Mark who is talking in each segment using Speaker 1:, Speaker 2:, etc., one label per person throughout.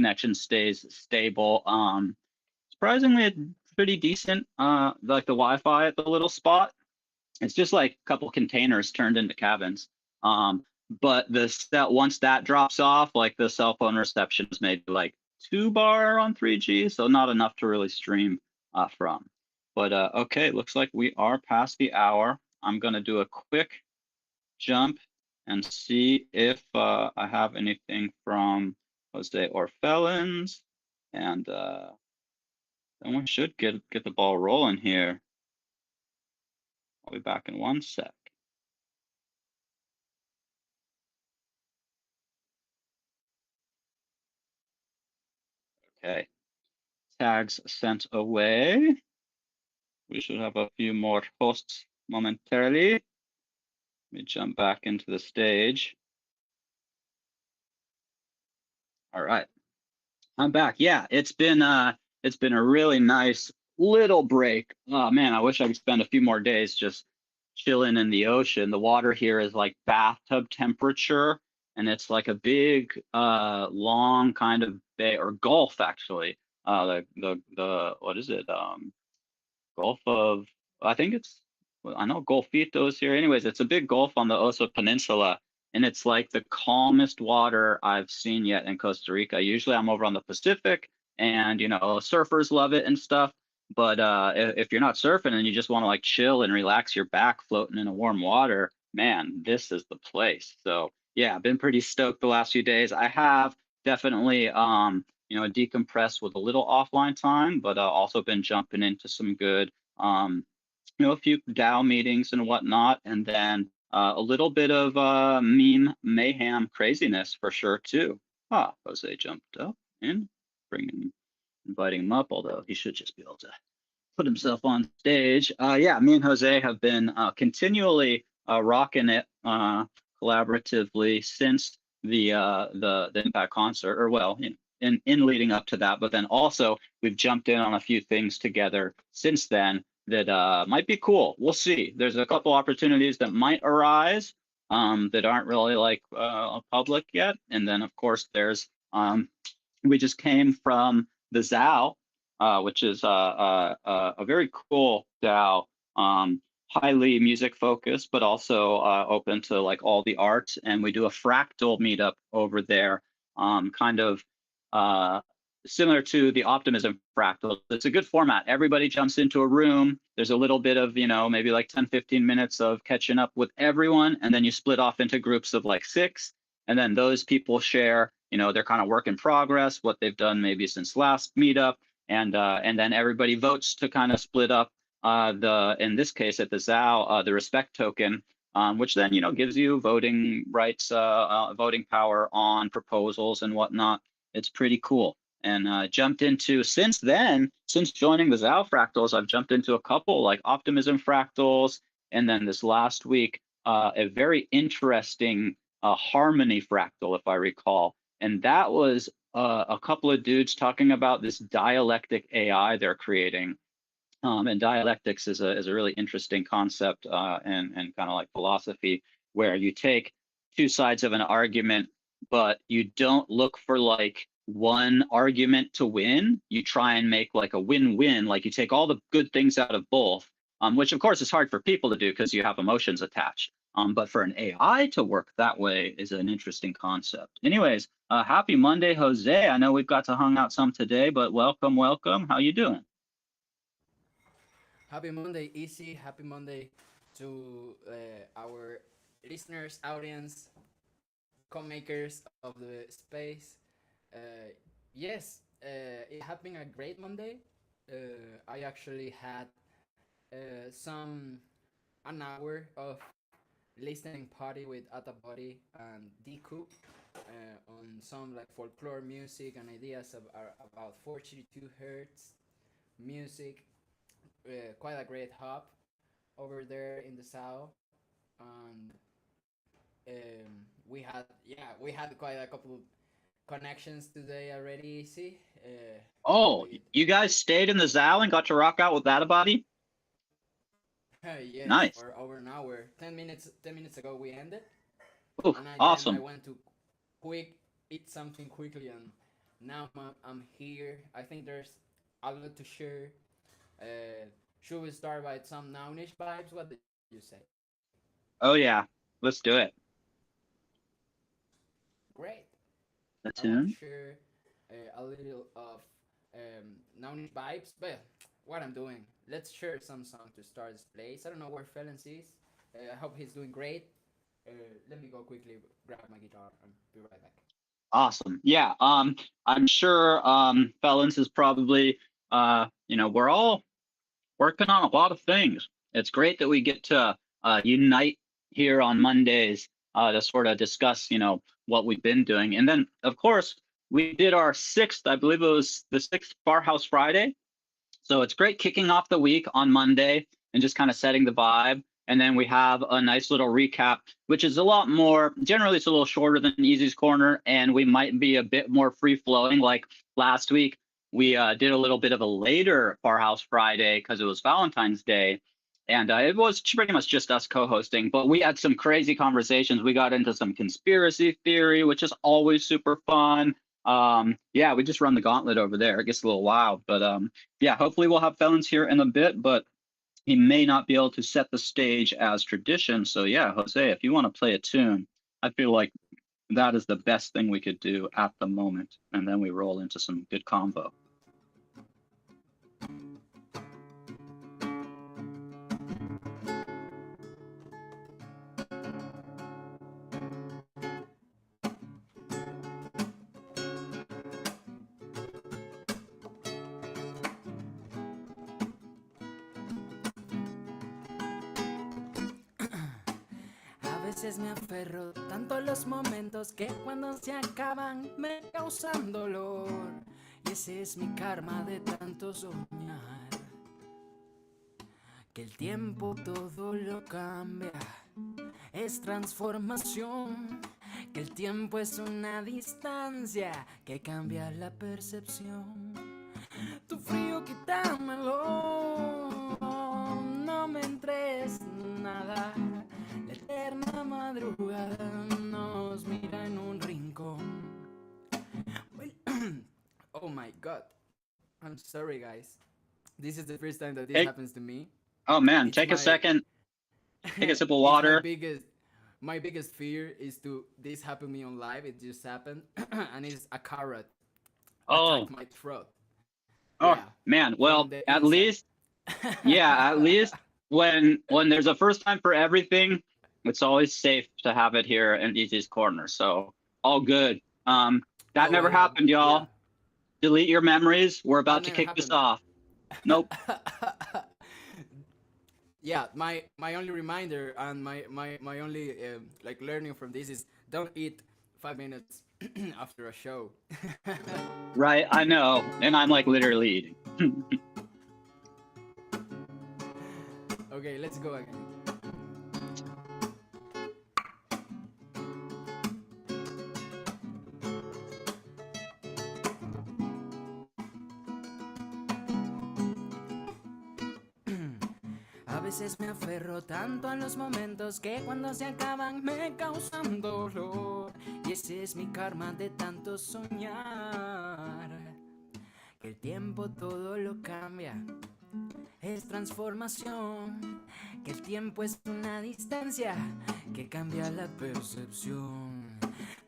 Speaker 1: connection stays stable. Surprisingly, it's pretty decent. Like the Wi-Fi at the little spot, it's just like a couple containers turned into cabins. But once that drops off, like the cell phone reception is maybe like 2 bar on 3G, so not enough to really stream from. But okay, looks like we are past the hour. I'm gonna do a quick jump and see if I have anything from Jose Orfelins, and then we should get the ball rolling here. I'll be back in 1 sec. Okay, tags sent away. We should have a few more hosts momentarily. Let me jump back into the stage. All right, I'm back. Yeah, it's been a really nice little break. Oh man, I wish I could spend a few more days just chilling in the ocean. The water here is like bathtub temperature, and it's like a big, long kind of bay or gulf actually. The what is it? Gulf of, I think it's, well, I know Golfito is here. Anyways, it's a big gulf on the Oso Peninsula, and it's like the calmest water I've seen yet in Costa Rica. Usually I'm over on the Pacific, and you know, surfers love it and stuff. But if you're not surfing and you just want to like chill and relax your back floating in a warm water, man, this is the place. So yeah, I've been pretty stoked the last few days. I have definitely you know, decompressed with a little offline time, but also been jumping into some good, you know, a few DAO meetings and whatnot, and then a little bit of meme mayhem craziness for sure too. Ah, Jose jumped up and inviting him up, although he should just be able to put himself on stage. Yeah, me and Jose have been continually rocking it collaboratively since the Impact concert, or well, in leading up to that. But then also we've jumped in on a few things together since then that might be cool. We'll see. There's a couple opportunities that might arise that aren't really like public yet. And then of course there's we just came from the ZAO, which is a very cool DAO, highly music focused, but also open to like all the art. And we do a fractal meetup over there, kind of similar to the Optimism fractal. It's a good format. Everybody jumps into a room. There's a little bit of, you know, maybe like 10, 15 minutes of catching up with everyone. And then you split off into groups of like 6. And then those people share, you know, their kind of work in progress, what they've done maybe since last meetup. And then everybody votes to kind of split up in this case at the ZAO, the respect token, which then, you know, gives you voting rights, voting power on proposals and whatnot. It's pretty cool. And jumped into, since joining the ZAO fractals, I've jumped into a couple like Optimism fractals. And then this last week, a very interesting Harmony fractal, if I recall. And that was a couple of dudes talking about this dialectic AI they're creating. And dialectics is a really interesting concept and kind of like philosophy, where you take two sides of an argument, but you don't look for like one argument to win. You try and make like a win-win, like you take all the good things out of both, which of course is hard for people to do because you have emotions attached. But for an AI to work that way is an interesting concept. Anyways, happy Monday, Jose. I know we've got to hang out some today, but welcome, welcome. How you doing?
Speaker 2: Happy Monday, Easy. Happy Monday to our listeners, audience, co-makers of the space. Yes, it has been a great Monday. I actually had an hour of listening party with Atabody and Deku on some like folklore music and ideas about 42 hertz music. Quite a great hub over there in the south, and we had quite a couple connections today already. See,
Speaker 1: Oh,
Speaker 2: with
Speaker 1: you guys stayed in the ZAL and got to rock out with that body?
Speaker 2: yes,
Speaker 1: Nice.
Speaker 2: for over an hour. 10 minutes. 10 minutes ago we ended,
Speaker 1: Ooh,
Speaker 2: and I
Speaker 1: awesome.
Speaker 2: went to quick eat something quickly, and now I'm here. I think there's a lot to share. Uh, should we start by some nounish vibes? What do you say?
Speaker 1: Oh yeah, let's do it.
Speaker 2: Great.
Speaker 1: The
Speaker 2: I want to
Speaker 1: tune.
Speaker 2: share a little of nounish vibes. But what I'm doing, let's share some song to start this place. I don't know where Felix is. I hope he's doing great. Uh, Let me go quickly grab my guitar and be right back.
Speaker 1: Awesome. Yeah. I'm sure Felons is probably we're all working on a lot of things. It's great that we get to unite here on Mondays to sort of discuss, what we've been doing. And then, of course, we did our sixth, I believe it was the sixth Bar House Friday. So it's great kicking off the week on Monday and just kind of setting the vibe. And then we have a nice little recap, which is a lot more, generally it's a little shorter than Easy's Corner, and we might be a bit more free flowing. Like last week, we did a little bit of a later Bar House Friday because it was Valentine's Day. And it was pretty much just us co-hosting, but we had some crazy conversations. We got into some conspiracy theory, which is always super fun. Yeah, we just run the gauntlet over there. It gets a little wild, but yeah, hopefully we'll have Felons here in a bit, but he may not be able to set the stage as tradition. So yeah, Jose, if you want to play a tune, I feel like that is the best thing we could do at the moment. And then we roll into some good combo.
Speaker 2: A veces me aferro tanto a los momentos que cuando se acaban me causan dolor. Y ese es mi karma de tanto soñar. Que el tiempo todo lo cambia, es transformación. Que el tiempo es una distancia que cambia la percepción. Tu frío quítamelo, no me entregues nada. La eterna madrugada nos mira en un rincón. Oh my god, I'm sorry guys. This is the first time that this
Speaker 1: Hey,
Speaker 2: happens to me.
Speaker 1: oh man,
Speaker 2: It's
Speaker 1: take a
Speaker 2: my
Speaker 1: second, take a sip of
Speaker 2: it's
Speaker 1: water.
Speaker 2: my biggest fear is to this happen to me on live. It just happened, and it's a carrot
Speaker 1: Oh,
Speaker 2: attacked my throat.
Speaker 1: oh
Speaker 2: Yeah,
Speaker 1: man.
Speaker 2: from
Speaker 1: Well,
Speaker 2: the
Speaker 1: at
Speaker 2: inside.
Speaker 1: least, yeah, at least when there's a first time for everything, it's always safe to have it here in Easy's Corner. So all good. That
Speaker 2: Oh,
Speaker 1: never
Speaker 2: I have,
Speaker 1: happened,
Speaker 2: yeah.
Speaker 1: y'all. Delete your memories. We're
Speaker 2: That
Speaker 1: about to
Speaker 2: never
Speaker 1: kick this
Speaker 2: happened.
Speaker 1: off. Nope.
Speaker 2: Yeah, my only reminder and my only like learning from this is don't eat 5 minutes after a show.
Speaker 1: Right, I know. And I'm like literally eating.
Speaker 2: Okay, let's go again. A veces me aferro tanto a los momentos que cuando se acaban me causan dolor. Y ese es mi karma de tanto soñar. Que el tiempo todo lo cambia, es transformación. Que el tiempo es una distancia que cambia la percepción.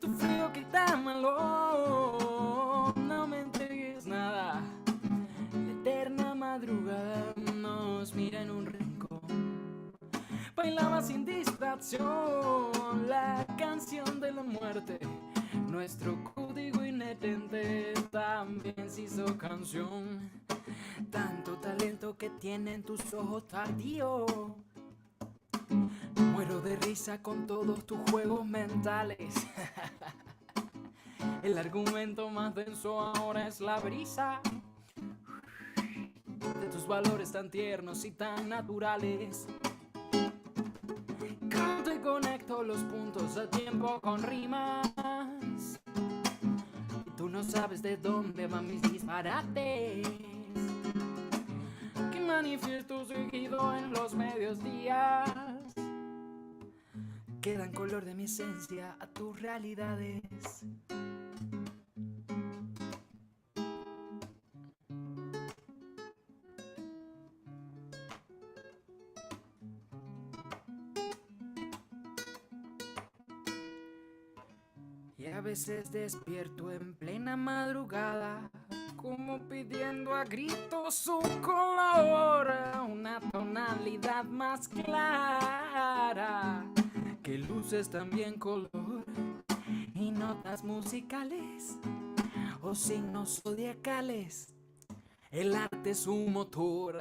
Speaker 2: Tu frío quítamelo, no me entregues nada. La eterna madrugada nos mira en un rincón. Bailaba sin distracción la canción de la muerte. Nuestro código inherente también se hizo canción. Tanto talento que tienen tus ojos tardíos. Muero de risa con todos tus juegos mentales. El argumento más denso ahora es la brisa de tus valores tan tiernos y tan naturales. Canto y conecto los puntos a tiempo con rimas. Y tú no sabes de dónde van mis disparates. Que manifiesto seguido en los medios días. Que dan color de mi esencia a tus realidades. Y a veces despierto en plena madrugada, como pidiendo a gritos un color, una tonalidad más clara, que luces también color y notas musicales o signos zodiacales. El arte es un motor,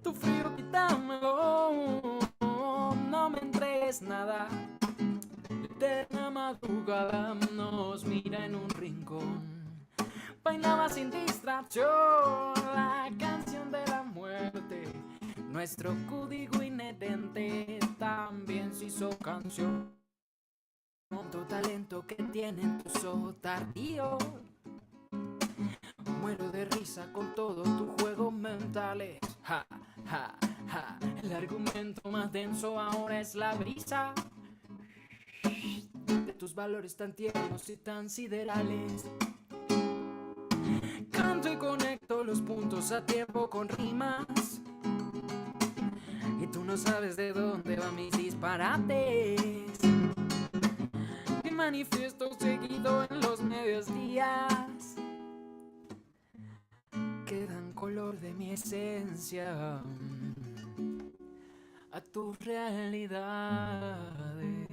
Speaker 2: tu frío quítamelo, no me entregues nada. Eterna madrugada nos mira en un rincón. Bailaba sin distracción la canción de la muerte. Nuestro código inherente también se hizo canción. Todo talento que tienen tus ojos tardíos. Muero de risa con todos tus juegos mentales. Ja, ja, ja. El argumento más denso ahora es la brisa de tus valores tan tiernos y tan siderales. Canto y conecto los puntos a tiempo con rimas. Y tú no sabes de dónde van mis disparates. Y manifiesto seguido en los medios días que dan color de mi esencia a tus realidades.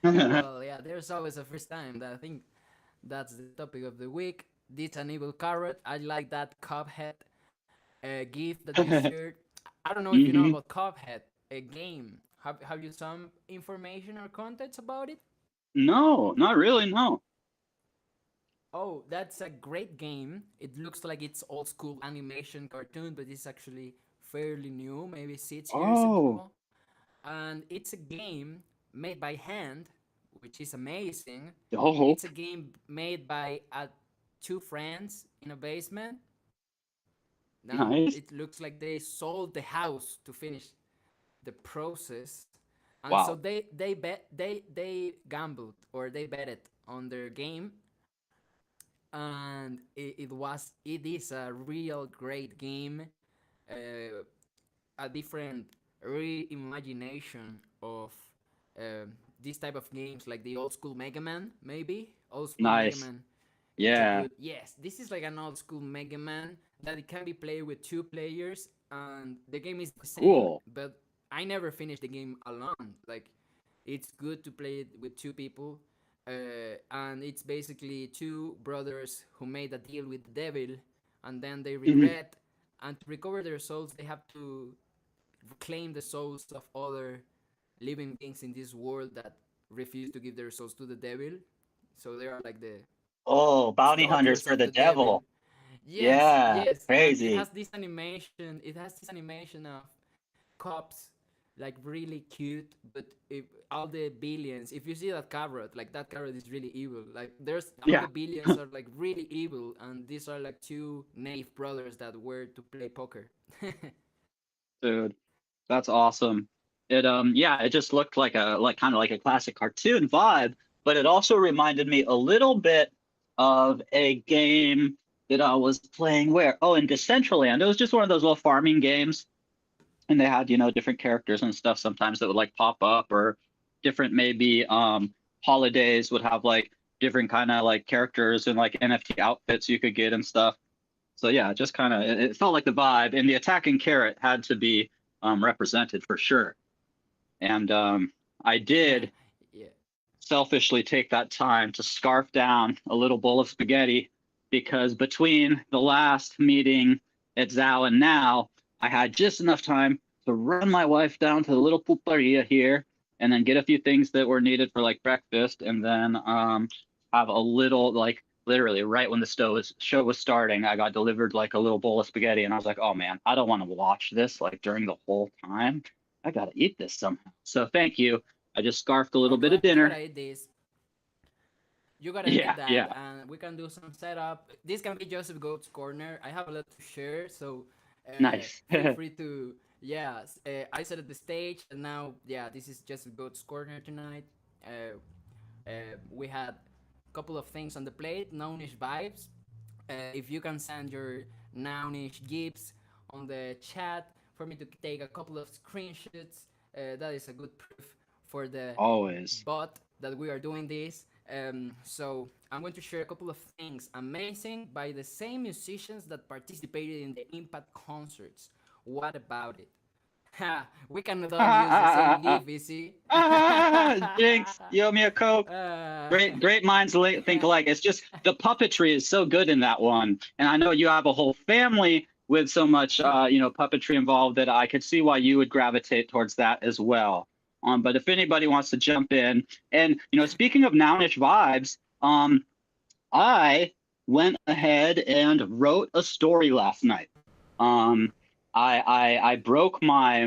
Speaker 2: Well, yeah, there's always a first time. I think that's the topic of the week. This an evil carrot. I like that Cuphead gift that you shared. I don't know if you know
Speaker 1: Hmm.
Speaker 2: about Cuphead, a game. Have you some information or context about it?
Speaker 1: No, not really. No.
Speaker 2: Oh, that's a great game. It looks like it's old school animation cartoon, but it's actually fairly new, maybe 6 years
Speaker 1: Oh,
Speaker 2: ago. And it's a game made by hand, which is amazing.
Speaker 1: oh,
Speaker 2: It's a game made by two friends in a basement. Now
Speaker 1: nice.
Speaker 2: it looks like they sold the house to finish the process, and so
Speaker 1: Wow.
Speaker 2: they gambled or they betted on their game, and it is a real great game, uh, a different reimagination of this type of games like the old school Mega Man, maybe old school Mega
Speaker 1: Nice.
Speaker 2: Man. It's a
Speaker 1: Yeah.
Speaker 2: good, yes, this is like an old school Mega Man that it can be played with two players, and the game is the same,
Speaker 1: Cool.
Speaker 2: but I never finished the game alone. Like, it's good to play it with two people, and it's basically two brothers who made a deal with the devil, and then they
Speaker 1: Hmm.
Speaker 2: regret, and to recover their souls, they have to claim the souls of other living beings in this world that refuse to give their souls to the devil. So they are like the
Speaker 1: Oh, bounty hunters
Speaker 2: stalkers
Speaker 1: for
Speaker 2: of
Speaker 1: the
Speaker 2: the devil.
Speaker 1: devil.
Speaker 2: Yes,
Speaker 1: Yeah.
Speaker 2: yes, and it
Speaker 1: Crazy.
Speaker 2: has this animation. It has this animation of cops, like really cute, but if all the billions, if you see that carrot, like that carrot is really evil. Like there's all
Speaker 1: Yeah.
Speaker 2: the billions are like really evil, and these are like two knave brothers that were to play poker.
Speaker 1: Dude, that's awesome. It yeah, it just looked like a like kind of like a classic cartoon vibe, but it also reminded me a little bit of a game that I was playing where oh in Decentraland. It was just one of those little farming games, and they had different characters and stuff sometimes that would like pop up, or different maybe holidays would have like different kind of like characters and like NFT outfits you could get and stuff. So yeah, just kind of it felt like the vibe, and the attacking carrot had to be represented for sure. And I did
Speaker 2: Yeah.
Speaker 1: selfishly take that time to scarf down a little bowl of spaghetti because between the last meeting at Zao and now, I had just enough time to run my wife down to the little pulperia here and then get a few things that were needed for like breakfast, and then have a little like literally right when the show was starting, I got delivered like a little bowl of spaghetti, and I was like, oh man, I don't want to watch this like during the whole time. I gotta eat this somehow. So thank you. I just scarfed a little bit
Speaker 2: Okay,
Speaker 1: of
Speaker 2: you
Speaker 1: dinner.
Speaker 2: gotta eat this. You gotta eat
Speaker 1: Yeah,
Speaker 2: that,
Speaker 1: yeah.
Speaker 2: and we can do some setup. This can be Joseph Goat's corner. I have a lot to share, so
Speaker 1: Nice.
Speaker 2: feel free to. Yeah, I set up the stage, and now yeah, this is Joseph Goat's corner tonight. We had a couple of things on the plate, nonish vibes. If you can send your nownish gifs on the chat for me to take a couple of screenshots, that is a good proof for the
Speaker 1: Always.
Speaker 2: bot that we are doing this. So I'm going to share a couple of things amazing by the same musicians that participated in the Impact concerts. What about it? Ha! We cannot all use the same GIF, you see?
Speaker 1: Jinx, you owe me a Coke. Great minds think alike. It's just the puppetry is so good in that one, and I know you have a whole family with so much, puppetry involved that I could see why you would gravitate towards that as well. But if anybody wants to jump in, and speaking of Nounish vibes, I went ahead and wrote a story last night. Um, I broke my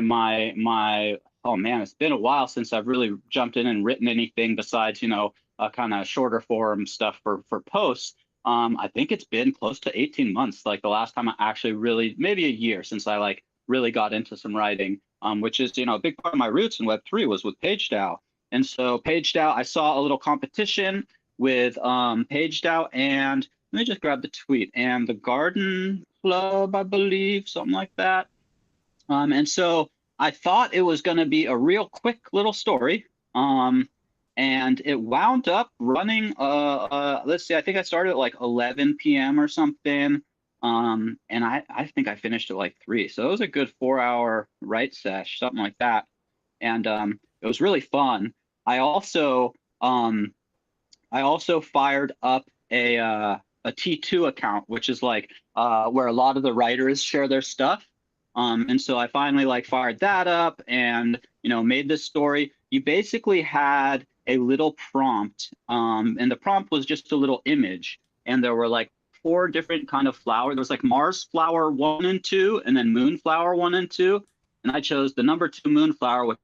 Speaker 1: oh man, it's been a while since I've really jumped in and written anything besides, kind of shorter form stuff for posts. I think it's been close to 18 months, like the last time I actually really, maybe a year since I like really got into some writing, which is, a big part of my roots in Web3 was with PageDAO. And so PageDAO, I saw a little competition with PageDAO, and let me just grab the tweet, and the Garden Club, I believe, something like that. And so I thought it was going to be a real quick little story. And it wound up running, let's see, I think I started at like 11 p.m. or something. And I think I finished at like 3. So it was a good 4-hour write sesh, something like that. And it was really fun. I also fired up a T2 account, which is like where a lot of the writers share their stuff. And so I finally like fired that up and, made this story. You basically had a little prompt, and the prompt was just a little image. And there were like 4 different kind of flowers. There was like Mars flower 1 and 2, and then moonflower 1 and 2. And I chose the number 2 moonflower, which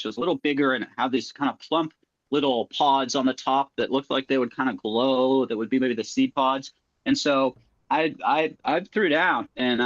Speaker 1: was a little bigger, and it had these kind of plump little pods on the top that looked like they would kind of glow. That would be maybe the seed pods. And so I threw down, and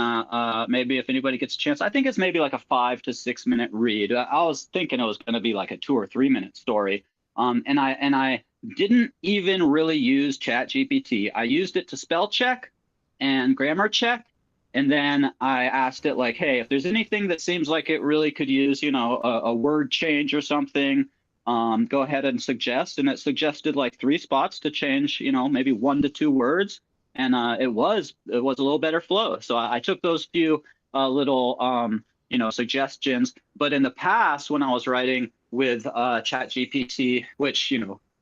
Speaker 1: maybe if anybody gets a chance, I think it's maybe like a 5 to 6 minute read. I was thinking it was going to be like a 2 or 3 minute story. And I didn't even really use ChatGPT. I used it to spell check and grammar check. And then I asked it like, hey, if there's anything that seems like it really could use, a word change or something, go ahead and suggest. And it suggested like 3 spots to change, maybe 1 to 2 words. And it was a little better flow. So I took those few little, suggestions. But in the past, when I was writing with ChatGPT, which,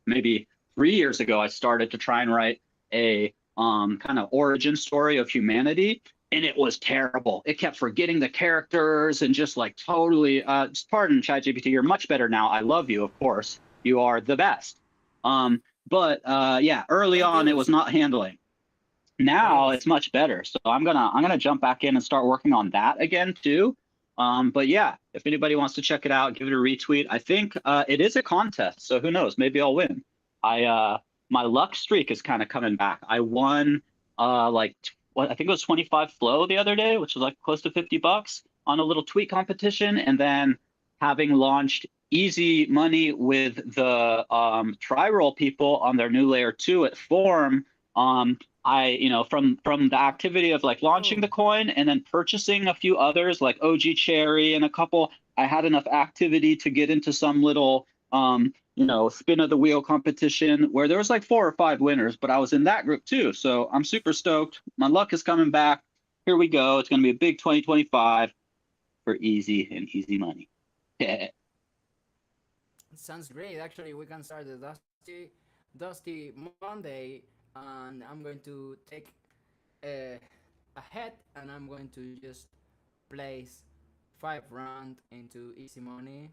Speaker 1: maybe 3 years ago, I started to try and write a kind of origin story of humanity. And it was terrible. It kept forgetting the characters and just like totally, pardon ChatGPT, you're much better now. I love you, of course. You are the best. But early on, it was not handling. Now it's much better. So I'm gonna jump back in and start working on that again too. But yeah, if anybody wants to check it out, give it a retweet. I think it is a contest, so who knows? Maybe I'll win. My luck streak is kind of coming back. I won I think it was 25 flow the other day, which was like close to $50 on a little tweet competition. And then having launched easy money with the tri-roll people on their new layer 2 at Form, I, from the activity of like launching the coin and then purchasing a few others like OG Cherry and a couple, I had enough activity to get into some little, spin of the wheel competition where there was like 4 or 5 winners, but I was in that group too. So I'm super stoked. My luck is coming back. Here we go. It's going to be a big 2025 for easy money. Yeah.
Speaker 2: Sounds great. Actually, we can start the Dusty Monday, and I'm going to take a head, and I'm going to just place 5 round into easy money.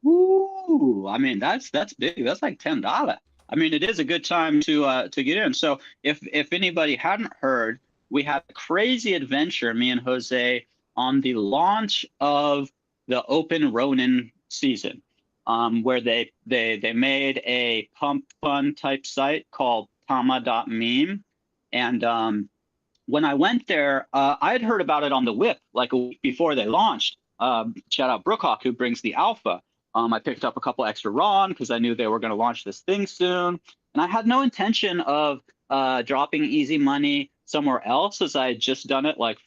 Speaker 1: Ooh, I mean that's big. That's like $10. I mean, it is a good time to get in. So if anybody hadn't heard, we had a crazy adventure, me and Jose, on the launch of the Open Ronin season, where they made a pump fun type site called Tama.meme. And when I went there, I had heard about it on the whip like a week before they launched. Shout out Brookhawk, who brings the alpha. I picked up a couple extra RON because I knew they were going to launch this thing soon. And I had no intention of dropping easy money somewhere else, as I had just done it like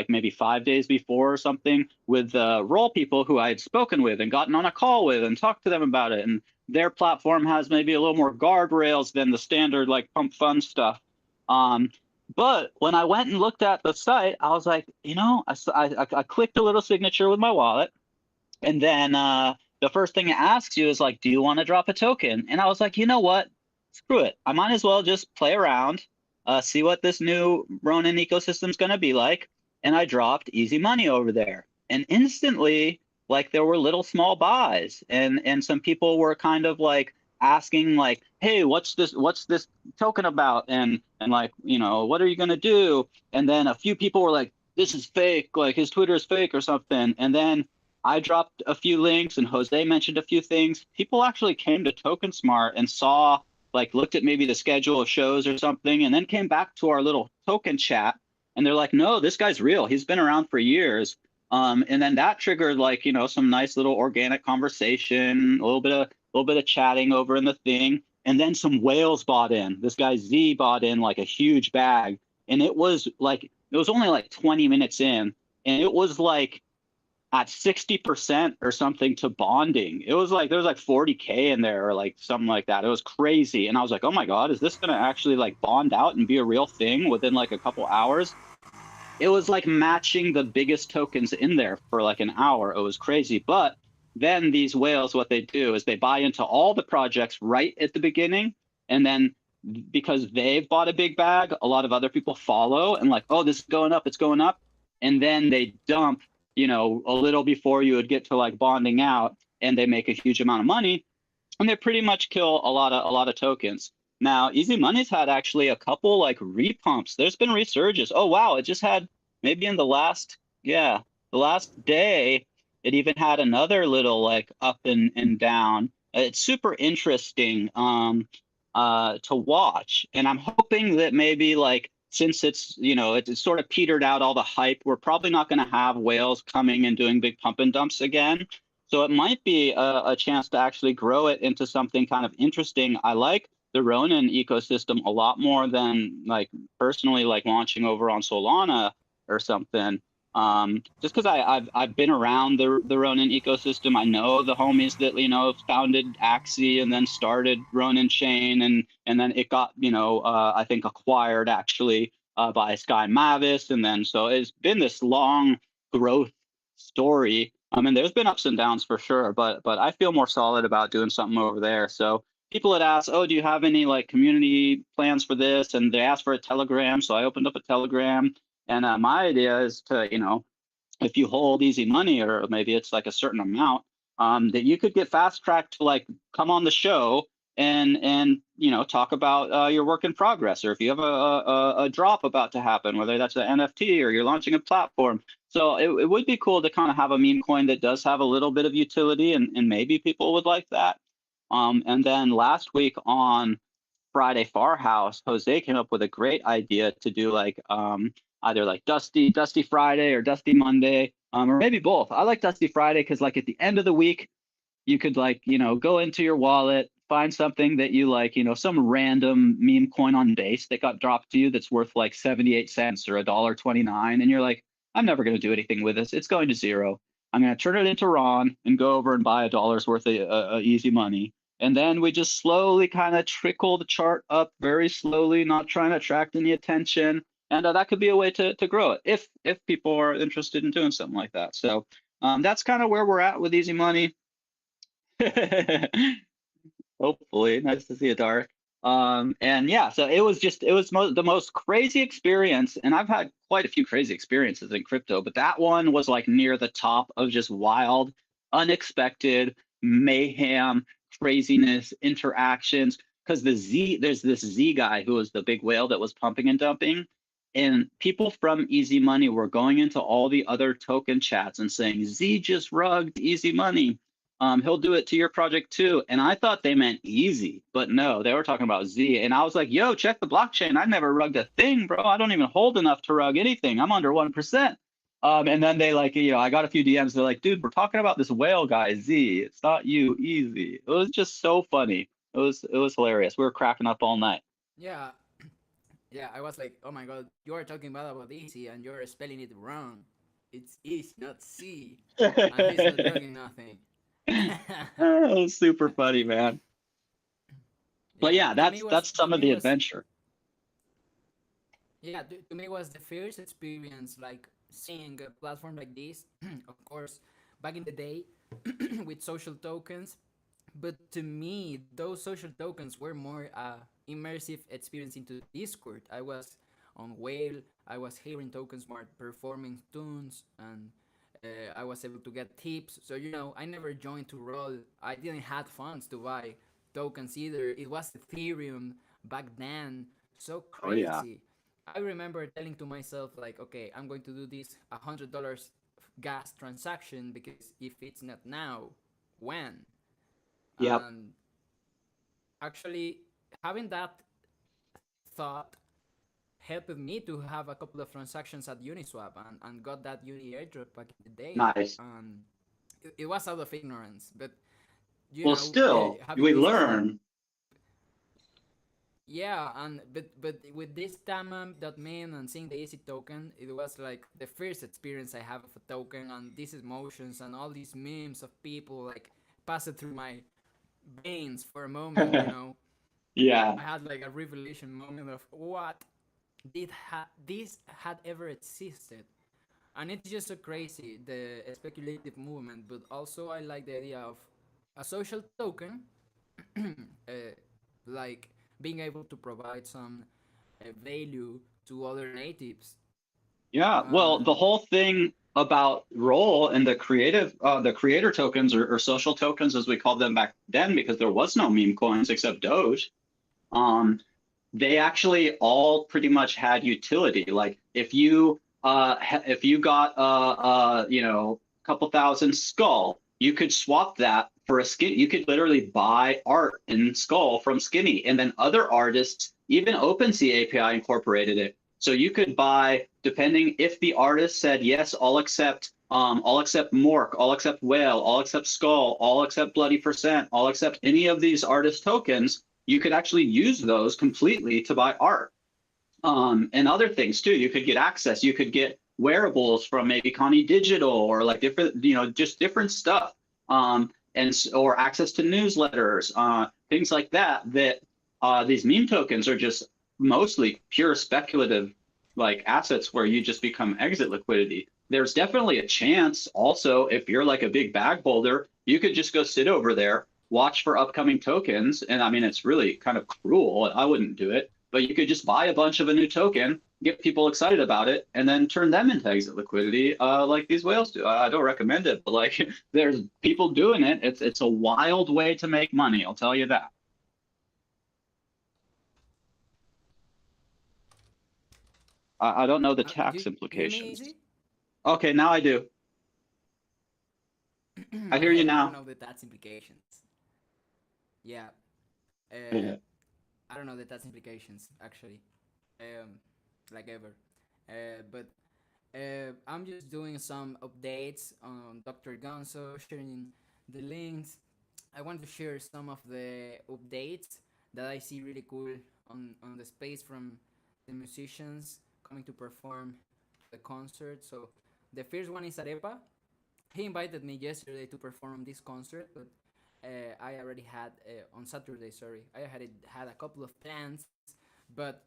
Speaker 1: maybe 5 days before or something, with role people who I had spoken with and gotten on a call with and talked to them about it. And their platform has maybe a little more guardrails than the standard like pump fund stuff. But when I went and looked at the site, I was like, I clicked a little signature with my wallet, and then the first thing it asks you is like, do you want to drop a token? And I was like, you know what? Screw it. I might as well just play around, see what this new Ronin ecosystem is going to be like. And I dropped easy money over there. And instantly, like, there were little small buys, and some people were kind of like asking like, hey, what's this token about? And like, what are you going to do? And then a few people were like, this is fake, like his Twitter is fake or something. And then I dropped a few links and Jose mentioned a few things. People actually came to TokenSmart and saw, like, looked at maybe the schedule of shows or something, and then came back to our little token chat. And they're like, no, this guy's real. He's been around for years. And then that triggered, like, some nice little organic conversation, a little bit of chatting over in the thing. And then some whales bought in. This guy Z bought in like a huge bag. And it was only like 20 minutes in. And it was like at 60% or something to bonding. It was like, there was like 40K in there or like something like that. It was crazy. And I was like, oh my God, is this going to actually like bond out and be a real thing within like a couple hours? It was like matching the biggest tokens in there for like an hour. It was crazy. But then these whales, what they do is they buy into all the projects right at the beginning. And then because they've bought a big bag, a lot of other people follow and like, oh, this is going up, it's going up. And then they dump, a little before you would get to like bonding out, and they make a huge amount of money, and they pretty much kill a lot of tokens. Now, Easy Money's had actually a couple like repumps. There's been resurges. Oh wow, it just had maybe in the last day, it even had another little like up and down. It's super interesting to watch, and I'm hoping that maybe like, since it's sort of petered out all the hype, we're probably not going to have whales coming and doing big pump and dumps again. So it might be a chance to actually grow it into something kind of interesting. I like the Ronin ecosystem a lot more than like personally like launching over on Solana or something. Just because I've been around the Ronin ecosystem. I know the homies that founded Axie and then started Ronin Chain, and then it got I think acquired actually by Sky Mavis, and then so it's been this long growth story. I mean, there's been ups and downs for sure, but I feel more solid about doing something over there. So people had asked, oh, do you have any like community plans for this? And they asked for a Telegram, so I opened up a Telegram. And my idea is to, if you hold Easy Money, or maybe it's like a certain amount, that you could get fast tracked to like come on the show and talk about your work in progress, or if you have a drop about to happen, whether that's an NFT or you're launching a platform. So it would be cool to kind of have a meme coin that does have a little bit of utility, and maybe people would like that. And then last week on Friday Far House, Jose came up with a great idea to do like either like Dusty Friday or Dusty Monday, or maybe both. I like Dusty Friday because like at the end of the week, you could like, go into your wallet, find something that you like, some random meme coin on base that got dropped to you that's worth like 78 cents or $1.29. And you're like, I'm never going to do anything with this. It's going to zero. I'm going to turn it into Ron and go over and buy $1 worth of Easy Money. And then we just slowly kind of trickle the chart up very slowly, not trying to attract any attention. And that could be a way to grow it if people are interested in doing something like that. So that's kind of where we're at with Easy Money. Hopefully, nice to see you, Dark. And yeah, so it was the most crazy experience, and I've had quite a few crazy experiences in crypto, but that one was like near the top of just wild, unexpected mayhem, craziness, interactions. Because there's this Z guy who was the big whale that was pumping and dumping, and people from Easy Money were going into all the other token chats and saying, Z just rugged Easy Money. He'll do it to your project too. And I thought they meant Easy, but no, they were talking about Z. And I was like, yo, check the blockchain. I never rugged a thing, bro. I don't even hold enough to rug anything. I'm under 1%. And then they like, I got a few DMs. They're like, dude, we're talking about this whale guy, Z. It's not you, Easy. It was just so funny. It was hilarious. We were cracking up all night.
Speaker 2: Yeah, Yeah, I was like, oh my god, you are talking about easy and you're spelling it wrong. It's easy, not C. And he's not drugging nothing.
Speaker 1: Oh, super funny, man. But
Speaker 2: Yeah,
Speaker 1: yeah,
Speaker 2: to me was
Speaker 1: that's some
Speaker 2: to
Speaker 1: of
Speaker 2: me
Speaker 1: the
Speaker 2: was
Speaker 1: adventure.
Speaker 2: yeah, to me was the first experience like seeing a platform like this. Of course, back in the day with social tokens, but to me those social tokens were more immersive experience into the Discord. I was on Whale, I was hearing tokens more performing tunes, and I was able to get tips. So I never joined to roll. I didn't have funds to buy tokens either. It was Ethereum back then, so
Speaker 1: Oh yeah.
Speaker 2: crazy. I remember telling to myself like, okay, I'm going to do this $100 gas transaction, because if it's not now, when?
Speaker 1: Yep.
Speaker 2: And actually, having that thought helped me to have a couple of transactions at Uniswap, and got that Uni airdrop back in the day.
Speaker 1: Nice.
Speaker 2: It was out of ignorance, but
Speaker 1: Well, still,
Speaker 2: having
Speaker 1: we
Speaker 2: this cheap.
Speaker 1: learn.
Speaker 2: Yeah, and but with this Tamam.min and seeing the Easy token, it was like the first experience I have of a token, and these emotions and all these memes of people like passed through my veins for a moment.
Speaker 1: Yeah.
Speaker 2: I had like a revelation moment of what this had ever existed, and it's just so crazy, the speculative movement. But also I like the idea of a social token, like being able to provide some value to other natives.
Speaker 1: Yeah. Well, the
Speaker 2: And
Speaker 1: whole thing about role and the creator tokens or social tokens, as we called them back then, because there was no meme coins except Doge. Um, they actually all pretty much had utility. Like if you got a couple thousand skull, you could swap that for a skin. You could literally buy art in skull from Skinny, and then other artists, even OpenSea API incorporated it. So you could buy, depending if the artist said yes, I'll accept Mork, I'll accept Whale, I'll accept Skull, I'll accept Bloody Percent, I'll accept any of these artist tokens. You could actually use those completely to buy art, and other things too. You could get access. You could get wearables from maybe Connie Digital, or like different, just different stuff, or access to newsletters, things like that. These meme tokens are just mostly pure speculative, like assets where you just become exit liquidity. There's definitely a chance also, if you're like a big bag holder, you could just go sit over there, watch for upcoming tokens. And I mean, it's really kind of cruel. I wouldn't do it, but you could just buy a bunch of a new token, get people excited about it, and then turn them into exit liquidity, like these whales do. I don't recommend it, but like there's people doing it. It's a wild way to make money. I'll tell you that. I don't know the
Speaker 2: do
Speaker 1: tax
Speaker 2: you hear me,
Speaker 1: implications.
Speaker 2: Easy?
Speaker 1: Okay, now I do. I hear you
Speaker 2: I don't
Speaker 1: now.
Speaker 2: know the tax implications. Yeah,
Speaker 1: Yeah.
Speaker 2: I don't know the tax implications actually, um, like ever. But I'm just doing some updates on Dr. Gonzo, sharing the links. I want to share some of the updates that I see really cool on the space from the musicians coming to perform the concert. So the first one is Arepa. He invited me yesterday to perform this concert, but I already had on Saturday. Sorry, I had a couple of plans, but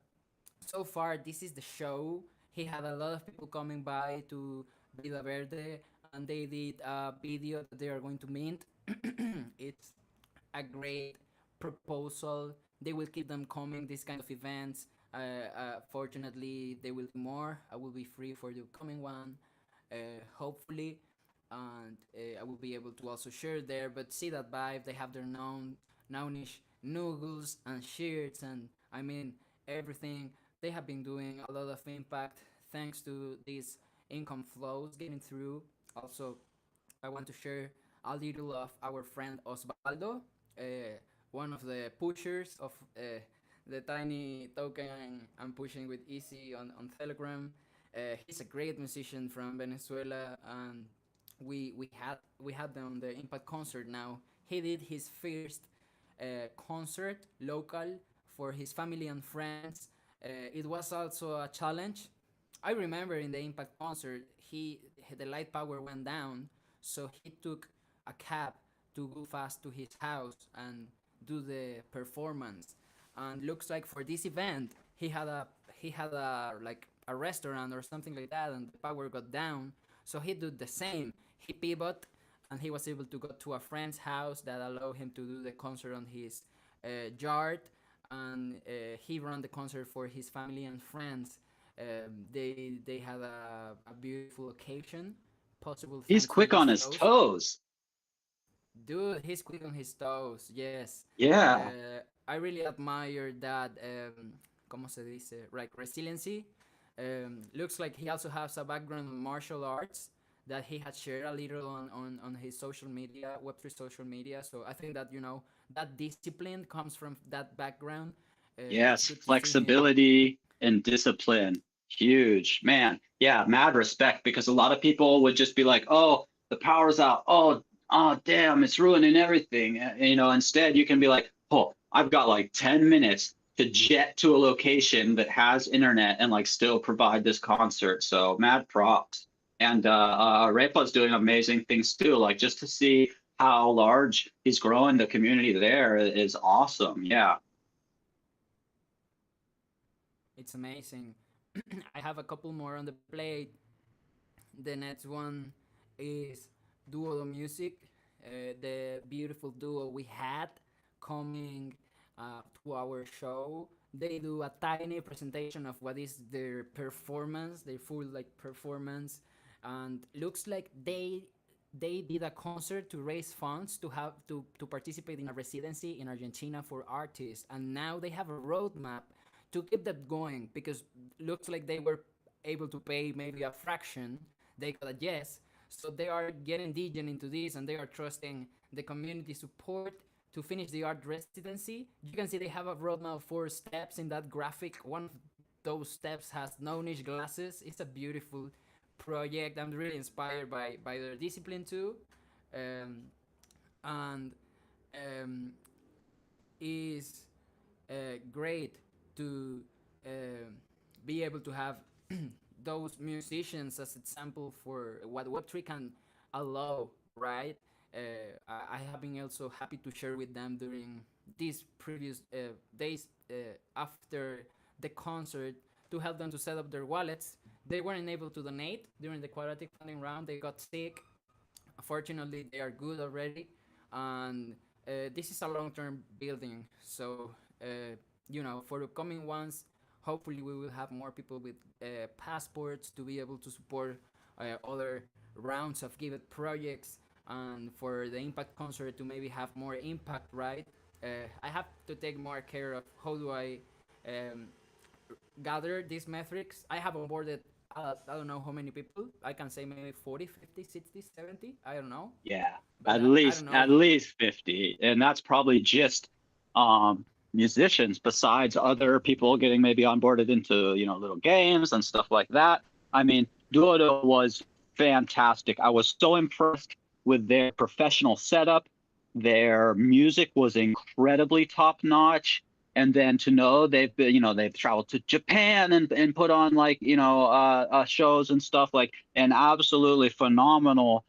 Speaker 2: so far this is the show. He had a lot of people coming by to Vida Verde, and they did a video that they are going to mint. It's a great proposal. They will keep them coming, these kind of events. Fortunately, they will do more. I will be free for the coming one, hopefully, and I will be able to also share there. But see that vibe. They have their nownish noodles and shirts, and I mean everything. They have been doing a lot of impact thanks to these income flows getting through. Also, I want to share a little of our friend Osvaldo, one of the pushers of the tiny token I'm pushing with Easy on Telegram. He's a great musician from Venezuela, and we had them on the Impact concert now. He did his first concert local for his family and friends. It was also a challenge. I remember in the Impact concert, the light power went down, so he took a cab to go fast to his house and do the performance. And looks like for this event, he had a like a restaurant or something like that, and the power got down. So he did the same. He pivot, and he was able to go to a friend's house that allowed him to do the concert on his yard, and he ran the concert for his family and friends. They had a beautiful occasion, possible
Speaker 1: He's
Speaker 2: thanks to
Speaker 1: quick
Speaker 2: these
Speaker 1: on his
Speaker 2: shows.
Speaker 1: toes.
Speaker 2: Dude, he's quick on his toes. Yes,
Speaker 1: Yeah.
Speaker 2: I really admire that. ¿Cómo se dice? Like resiliency. Looks like he also has a background in martial arts that he had shared a little on his social media, Web3 social media. So I think that that discipline comes from that background. It's
Speaker 1: Yes,
Speaker 2: good to see him.
Speaker 1: flexibility and discipline. Huge, man. Yeah, mad respect because a lot of people would just be like, "Oh, the power's out. Oh, damn, it's ruining everything." Instead you can be like, "Oh, I've got like 10 minutes to jet to a location that has internet and like still provide this concert." So mad props. And Repa's doing amazing things too. Like just to see how large he's growing the community there is awesome. Yeah.
Speaker 2: It's amazing. I have a couple more on the plate. The next one is Duo Music, the beautiful duo we had coming to our show. They do a tiny presentation of what is their performance, their full like performance, and looks like they did a concert to raise funds to participate in a residency in Argentina for artists, and now they have a roadmap to keep that going because looks like they were able to pay maybe a fraction. They got a yes, so they are getting diligent into this, and they are trusting the community support to finish the art residency. You can see they have a roadmap of 4 steps in that graphic. One of those steps has no niche glasses. It's a beautiful project. I'm really inspired by their discipline too, um, and um, is great to uh, be able to have those musicians as example for what Web3 can allow, right? I have been also happy to share with them during these previous days after the concert to help them to set up their wallets. They weren't able to donate during the quadratic funding round. They got sick. Fortunately, they are good already, and this is a long-term building. So for the coming ones, hopefully we will have more people with passports to be able to support other rounds of Give It projects, and for the Impact concert to maybe have more impact. Right, I have to take more care of how do I um, gather these metrics. I have onboarded, I don't know how many people. I can say maybe 40, 50, 60, 70. I don't know.
Speaker 1: Yeah,
Speaker 2: But I don't know.
Speaker 1: at least 50. And that's probably just musicians besides other people getting maybe onboarded into, little games and stuff like that. I mean, Duodo was fantastic. I was so impressed with their professional setup. Their music was incredibly top notch. And then to know they've been, they've traveled to Japan and put on like, shows and stuff like an absolutely phenomenal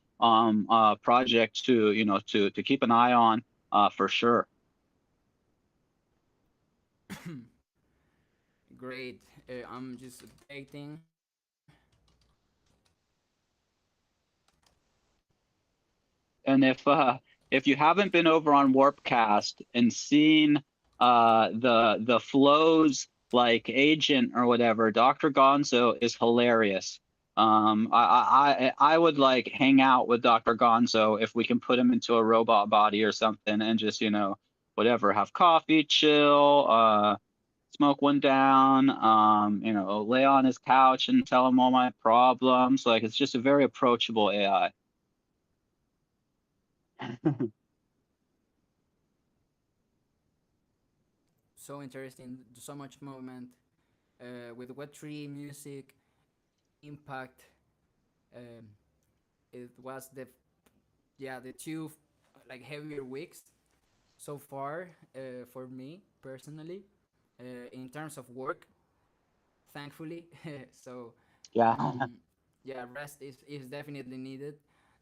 Speaker 1: project to to keep an eye on for sure.
Speaker 2: Great. I'm just updating.
Speaker 1: And if you haven't been over on Warpcast and seen the flows like agent or whatever, Dr. Gonzo is hilarious. I would like hang out with Dr. Gonzo if we can put him into a robot body or something and just whatever, have coffee, chill, smoke one down, lay on his couch and tell him all my problems. Like it's just a very approachable AI.
Speaker 2: So interesting. So much movement with Web3 music impact. Um, it was the two like heavier weeks so far for me personally in terms of work. thankfully. So
Speaker 1: Yeah.
Speaker 2: um, yeah, rest is definitely needed.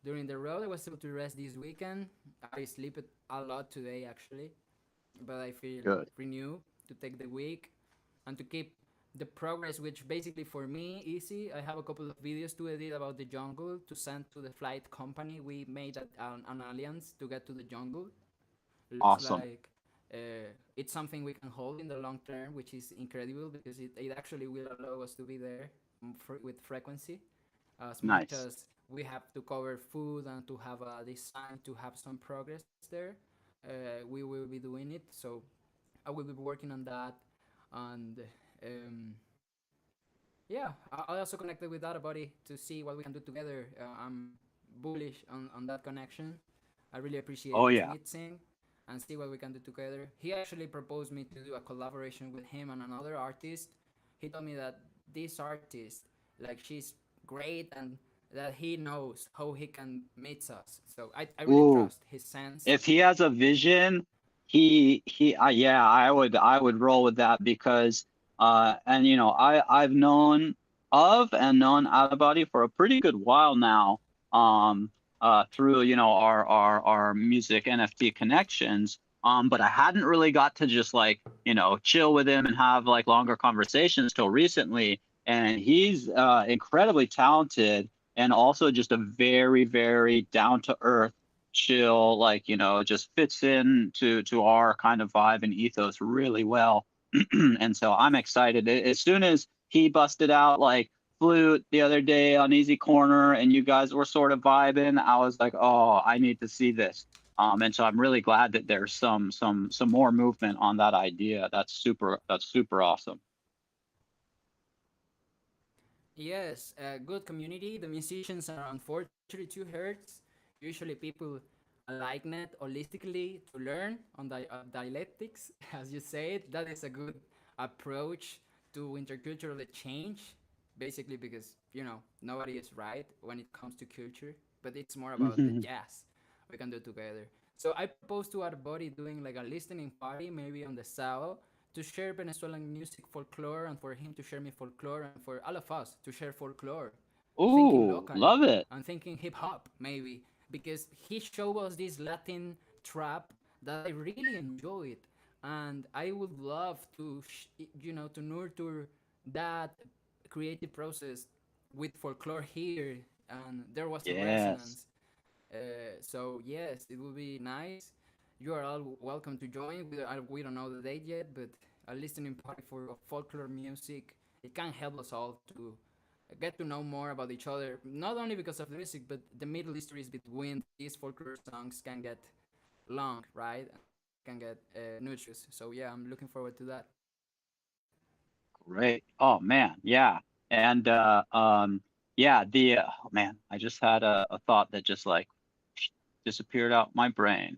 Speaker 2: During the road, I was able to rest this weekend. I sleep it a lot today actually, but I feel
Speaker 1: Good.
Speaker 2: renewed to take the week and to keep the progress, which basically for me easy. I have a couple of videos to edit about the jungle to send to the flight company. We made an alliance to get to the jungle. Looks
Speaker 1: Awesome.
Speaker 2: like it's something we can hold in the long term, which is incredible because it actually will allow us to be there with frequency. As much
Speaker 1: Nice.
Speaker 2: as we have to cover food and to have a design to have some progress there, we will be doing it. So I will be working on that, and yeah, I also connected with that buddy to see what we can do together. I'm bullish on that connection. I really
Speaker 1: Oh
Speaker 2: appreciate to
Speaker 1: yeah.
Speaker 2: meet Sing and see what we can do together. He actually proposed me to do a collaboration with him and another artist. He told me that this artist, like she's great and that he knows how he can meet us. So I really
Speaker 1: Ooh.
Speaker 2: trust his sense.
Speaker 1: If he has a vision, yeah, I would roll with that because and I've known of and known Out of Body for a pretty good while now, um through our music NFT connections, but I hadn't really got to just like chill with him and have like longer conversations till recently, and he's incredibly talented and also just a very, very down to earth, chill, like just fits in to our kind of vibe and ethos really well. And so I'm excited. As soon as he busted out like flute the other day on Easy Corner and you guys were sort of vibing, I was like, oh, I need to see this. And so I'm really glad that there's some more movement on that idea. That's super awesome.
Speaker 2: Yes, a good community. The musicians are on 432 hertz. Usually people like net holistically to learn on dialectics, as you said. That is a good approach to intercultural exchange, basically because, nobody is right when it comes to culture, but it's more about the jazz we can do together. So I proposed to our buddy doing like a listening party, maybe on the Sao, to share Venezuelan music, folklore, and for him to share me folklore, and for all of us to share folklore, thinking
Speaker 1: Ooh,
Speaker 2: locally
Speaker 1: love it.
Speaker 2: and thinking hip hop maybe because he showed us this Latin trap that I really enjoyed, and I would love to to nurture that creative process with folklore here, and there was a
Speaker 1: Yes.
Speaker 2: resonance. So yes, it will be nice. You are all welcome to join. We don't know the date yet, but a listening party for folklore music. It can help us all to get to know more about each other. Not only because of the music, but the middle histories between these folklore songs can get long, right? Can get nutritious. So yeah, I'm looking forward to that.
Speaker 1: Great. Oh man, yeah. And yeah, oh man, I just had a thought that just like disappeared out my brain.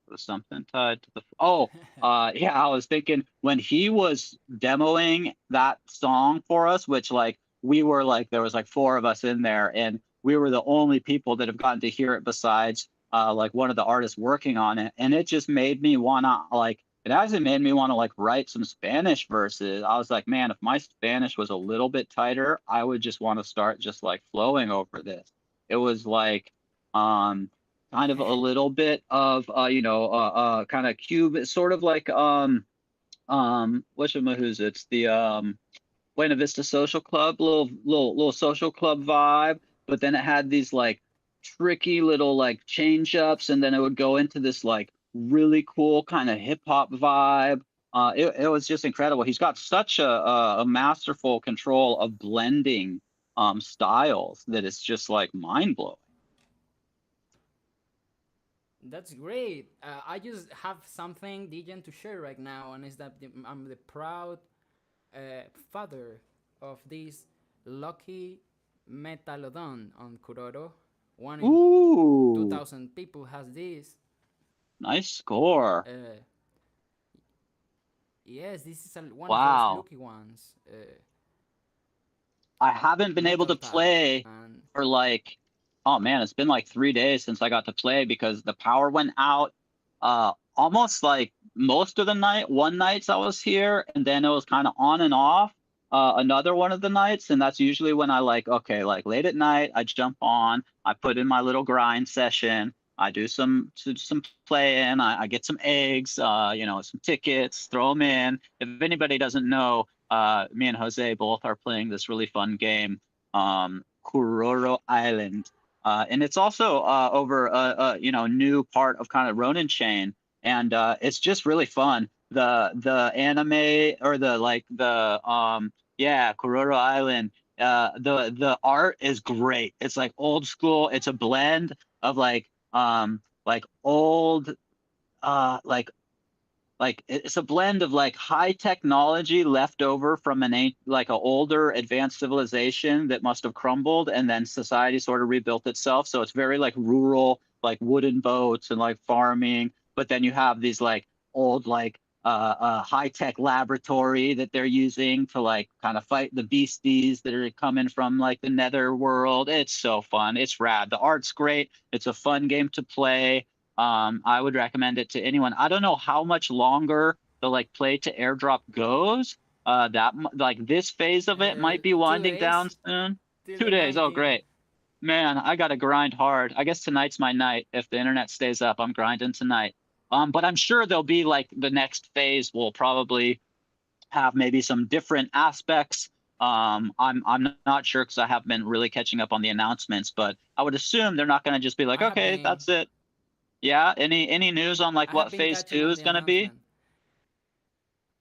Speaker 1: It was something tied to the yeah, I was thinking when he was demoing that song for us, which like we were like there was like four of us in there and we were the only people that have gotten to hear it besides like one of the artists working on it. And it just made me wanna like it actually made me want to like write some Spanish verses. I was like, man, if my Spanish was a little bit tighter, I would just want to start just like flowing over this. It was like um kind of a little bit of kind of cube, sort of like what's it's the Buena Vista Social Club, little social club vibe, but then it had these like tricky little like change ups, and then it would go into this like really cool kind of hip hop vibe. It was just incredible. He's got such a masterful control of blending styles that it's just like mind blowing.
Speaker 2: That's great. I just have something Dijan to share right now, and is that I'm the proud father of this lucky Metalodon on Kuroro. One in
Speaker 1: Ooh,
Speaker 2: 2,000 people has this.
Speaker 1: nice score.
Speaker 2: Uh, yes, this is one of those
Speaker 1: Wow.
Speaker 2: lucky ones.
Speaker 1: I haven't been able
Speaker 2: Metal
Speaker 1: to
Speaker 2: Tag.
Speaker 1: play
Speaker 2: And
Speaker 1: for like, oh man, it's been like 3 days since I got to play because the power went out almost like most of the night, one nights I was here, and then it was kind of on and off. another one of the nights, and that's usually when I like, okay, like late at night, I jump on, I put in my little grind session, I do some playing, I get some eggs, some tickets, throw them in. If anybody doesn't know, me and Jose both are playing this really fun game, Kuroro Island, and it's also over a new part of kind of Ronin Chain, and it's just really fun. The anime or the like the yeah, Kuroro Island. The art is great. It's like old school. It's a blend of like old like it's a blend of like high technology left over from like an older advanced civilization that must have crumbled, and then society sort of rebuilt itself. So it's very like rural, like wooden boats and like farming. But then you have these like old like high tech laboratory that they're using to like kind of fight the beasties that are coming from like the nether world. It's so fun. It's rad. The art's great. It's a fun game to play. I would recommend it to anyone. I don't know how much longer the like play to airdrop goes. Like this phase of it might be
Speaker 2: 2
Speaker 1: winding down
Speaker 2: days
Speaker 1: soon.
Speaker 2: till
Speaker 1: Two
Speaker 2: the
Speaker 1: days. Oh,
Speaker 2: 19th.
Speaker 1: great. Man, I gotta grind hard. I guess tonight's my night. If the internet stays up, I'm grinding tonight. But I'm sure there'll be like the next phase will probably have maybe some different aspects. I'm not sure because I haven't been really catching up on the announcements, but I would assume they're not going to just be like,
Speaker 2: I have
Speaker 1: okay,
Speaker 2: been
Speaker 1: that's it. Yeah. Any news on like
Speaker 2: I have
Speaker 1: what
Speaker 2: been
Speaker 1: phase
Speaker 2: catching
Speaker 1: two
Speaker 2: on
Speaker 1: is
Speaker 2: the
Speaker 1: gonna be?
Speaker 2: announcement.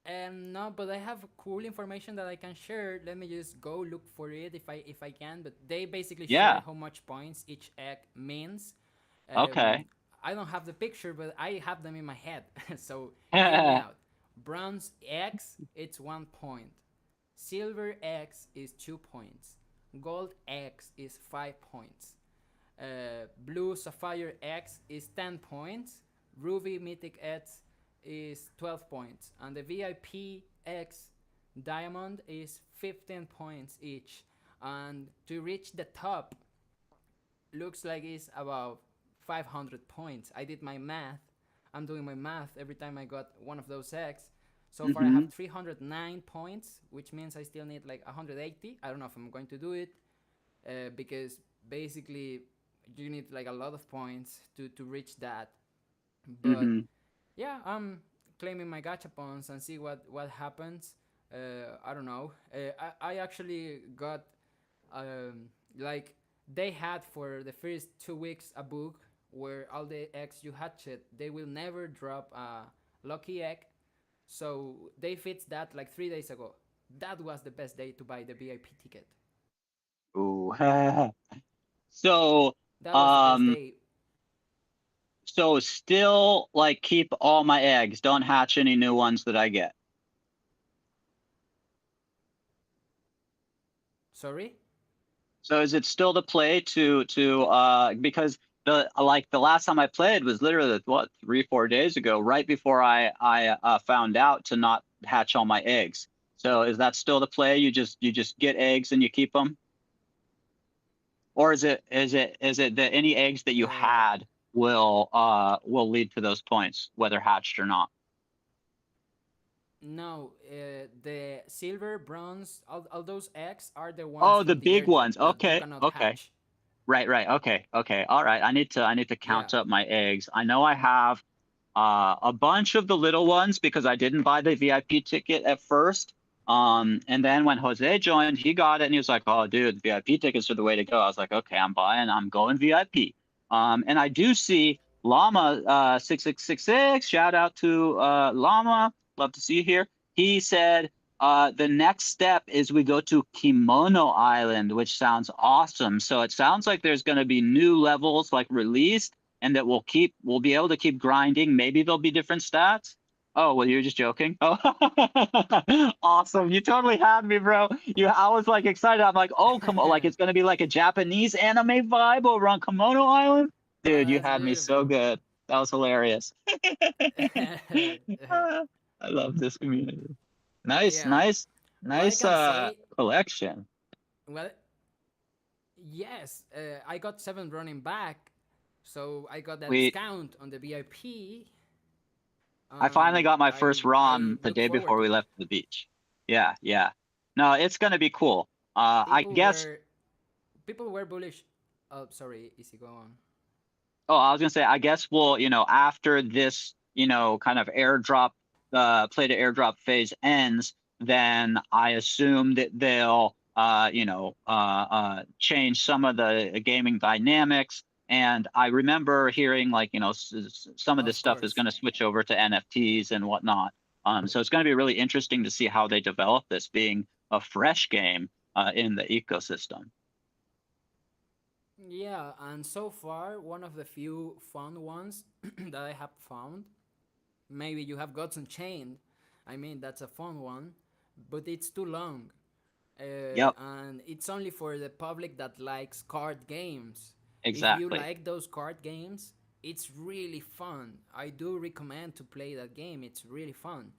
Speaker 2: No, but I have cool information that I can share. Let me just go look for it if I can. But they basically share
Speaker 1: Yeah.
Speaker 2: how much points each egg means. Um,
Speaker 1: Okay.
Speaker 2: I don't have the picture, but I have them in my head. So hear me out. Bronze X, it's 1 point. Silver X is 2 points. Gold X is 5 points. Blue Sapphire X is 10 points. Ruby Mythic X is 12 points. And the VIP X Diamond is 15 points each. And to reach the top, looks like it's about 500 points. I did my math. I'm doing my math every time I got one of those eggs. So far, I have
Speaker 1: Hmm.
Speaker 2: 309 points, which means I still need like 180. I don't know if I'm going to do it because basically you need like a lot of points to reach that. But
Speaker 1: Hmm.
Speaker 2: yeah, I'm claiming my gachapons and see what happens. I don't know. I actually got like they had for the first 2 weeks a book where all the eggs you hatched they will never drop a lucky egg. So they fixed that like 3 days ago. That was the best day to buy the VIP ticket.
Speaker 1: Ooh. So,
Speaker 2: That was the best
Speaker 1: um,
Speaker 2: day.
Speaker 1: so still like keep all my eggs. Don't hatch any new ones that I get.
Speaker 2: Sorry.
Speaker 1: So is it still the play to because the last time I played was literally what 3 4 days ago, right before I found out to not hatch all my eggs. So is that still the play? You just get eggs and you keep them, or is it that any eggs that you
Speaker 2: Uh,
Speaker 1: had will lead to those points whether hatched or not?
Speaker 2: No, the silver, bronze, all those eggs are the ones
Speaker 1: Oh, the
Speaker 2: from the
Speaker 1: big
Speaker 2: airdrop
Speaker 1: ones.
Speaker 2: that you
Speaker 1: Okay,
Speaker 2: cannot
Speaker 1: okay.
Speaker 2: hatch.
Speaker 1: Right, right. Okay, okay. All right. I need to
Speaker 2: Yeah.
Speaker 1: count up my eggs. I know I have a bunch of the little ones because I didn't buy the VIP ticket at first. And then when Jose joined, he got it and he was like, "Oh, dude, the VIP tickets are the way to go." I was like, "Okay, I'm going VIP." And I do see Llama 6666. Shout out to Llama. Love to see you here. He said the next step is we go to Kimono Island, which sounds awesome. So it sounds like there's going to be new levels like released and that we'll be able to keep grinding. Maybe there'll be different stats. Oh, well, you're just joking. Oh, awesome. You totally had me, bro. I was like excited. I'm like, oh, come on. Like it's going to be like a Japanese anime vibe over on Kimono Island.
Speaker 2: Oh,
Speaker 1: Dude, you
Speaker 2: that's
Speaker 1: had me so
Speaker 2: beautiful.
Speaker 1: good. That was hilarious. I love this community. Nice,
Speaker 2: Yeah.
Speaker 1: nice,
Speaker 2: What I
Speaker 1: nice
Speaker 2: can say,
Speaker 1: collection.
Speaker 2: well, yes, I got 7 running back, so I got that
Speaker 1: We
Speaker 2: discount on the VIP,
Speaker 1: I finally
Speaker 2: and
Speaker 1: got my first
Speaker 2: I
Speaker 1: ROM the
Speaker 2: look
Speaker 1: day
Speaker 2: forward
Speaker 1: before
Speaker 2: to
Speaker 1: we
Speaker 2: it.
Speaker 1: left the beach. Yeah, yeah. No, it's gonna be cool. I
Speaker 2: People
Speaker 1: guess.
Speaker 2: were people were bullish. Oh, sorry, easy, go on.
Speaker 1: Oh, I was gonna say, I guess we'll, after this, kind of airdrop, play to airdrop phase ends, then I assume that they'll, change some of the gaming dynamics. And I remember hearing like, some of this
Speaker 2: Of
Speaker 1: stuff is
Speaker 2: course.
Speaker 1: going to switch over to NFTs and whatnot. So it's going to be really interesting to see how they develop this, being a fresh game, in the ecosystem.
Speaker 2: Yeah, and so far, one of the few fun ones that I have found. Maybe you have Gods Unchained. I mean, that's a fun one, but it's too long.
Speaker 1: Yep,
Speaker 2: And it's only for the public that likes card games. If you
Speaker 1: exactly.
Speaker 2: like those card games, it's really fun. I do recommend to play that game. It's really fun.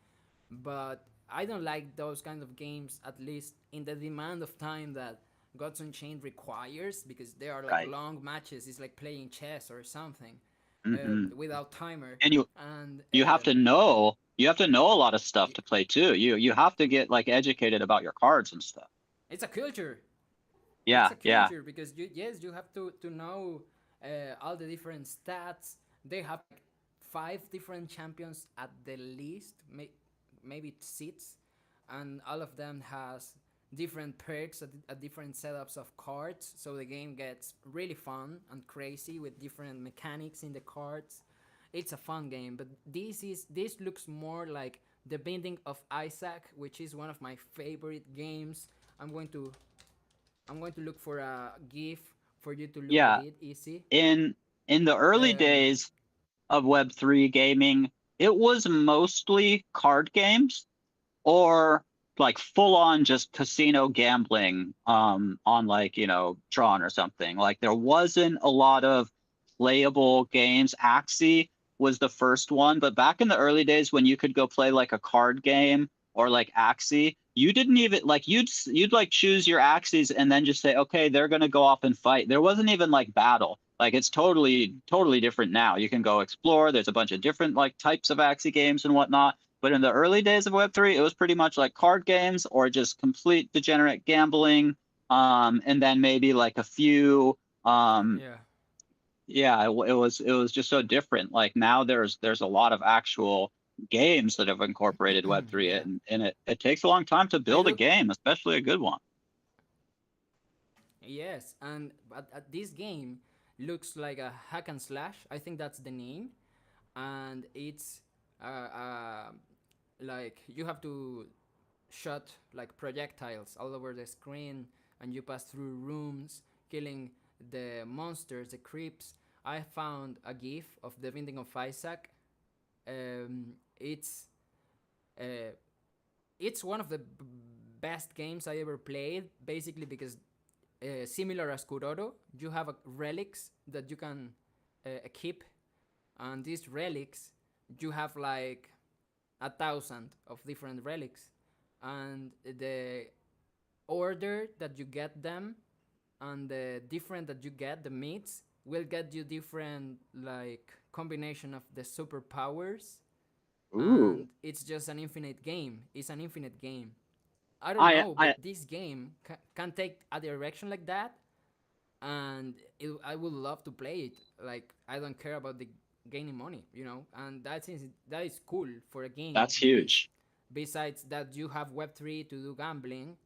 Speaker 2: But I don't like those kind of games, at least in the demand of time that Gods Unchained requires, because they are like
Speaker 1: Right.
Speaker 2: long matches. It's like playing chess or something,
Speaker 1: Hmm.
Speaker 2: without timer.
Speaker 1: And
Speaker 2: And
Speaker 1: you have to know a lot of stuff to play too. You have to get like educated about your cards and stuff.
Speaker 2: it's a culture. It's
Speaker 1: Yeah,
Speaker 2: a
Speaker 1: yeah,
Speaker 2: culture because you have to know all the different stats. They have like 5 different champions at the least, maybe six, and all of them has different perks at different setups of cards. So the game gets really fun and crazy with different mechanics in the cards. It's a fun game, but this looks more like the Binding of Isaac, which is one of my favorite games. I'm going to I'm going to look for a GIF for you to look at
Speaker 1: yeah.
Speaker 2: it easy.
Speaker 1: In the early
Speaker 2: Um,
Speaker 1: days of Web3 gaming, it was mostly card games or like full on just casino gambling, on like, Tron or something. Like there wasn't a lot of playable games. Axie was the first one, but back in the early days when you could go play like a card game or like Axie, you didn't even like you'd like choose your Axies and then just say, okay, they're gonna go off and fight. There wasn't even like battle. Like it's totally different now. You can go explore. There's a bunch of different like types of Axie games and whatnot. But in the early days of Web3, it was pretty much like card games or just complete degenerate gambling. And then maybe like a few, um,
Speaker 2: yeah.
Speaker 1: yeah, it was just so different. Like now there's a lot of actual games that have incorporated Web3,
Speaker 2: Yeah.
Speaker 1: and it takes a long time to
Speaker 2: I
Speaker 1: build a
Speaker 2: do.
Speaker 1: game, especially a good one.
Speaker 2: Yes, and but this game looks like a hack and slash. I think that's the name, and it's like you have to shot like projectiles all over the screen, and you pass through rooms, killing the monsters, the creeps. I found a GIF of the Binding of Isaac. It's uh, it's one of the best games I ever played. Basically, because similar as Kuroro, you have relics that you can keep, and these relics you have like 1,000 of different relics, and the order that you get them and the different that you get the meats will get you different like combination of the superpowers,
Speaker 1: Ooh.
Speaker 2: and it's just an infinite game. It's an infinite game. I don't
Speaker 1: I
Speaker 2: know,
Speaker 1: I
Speaker 2: but this game can take a direction like that, and I would love to play it. Like I don't care about the gaining money, and that is cool for a game
Speaker 1: That's
Speaker 2: because
Speaker 1: huge.
Speaker 2: besides that you have Web3 to do gambling.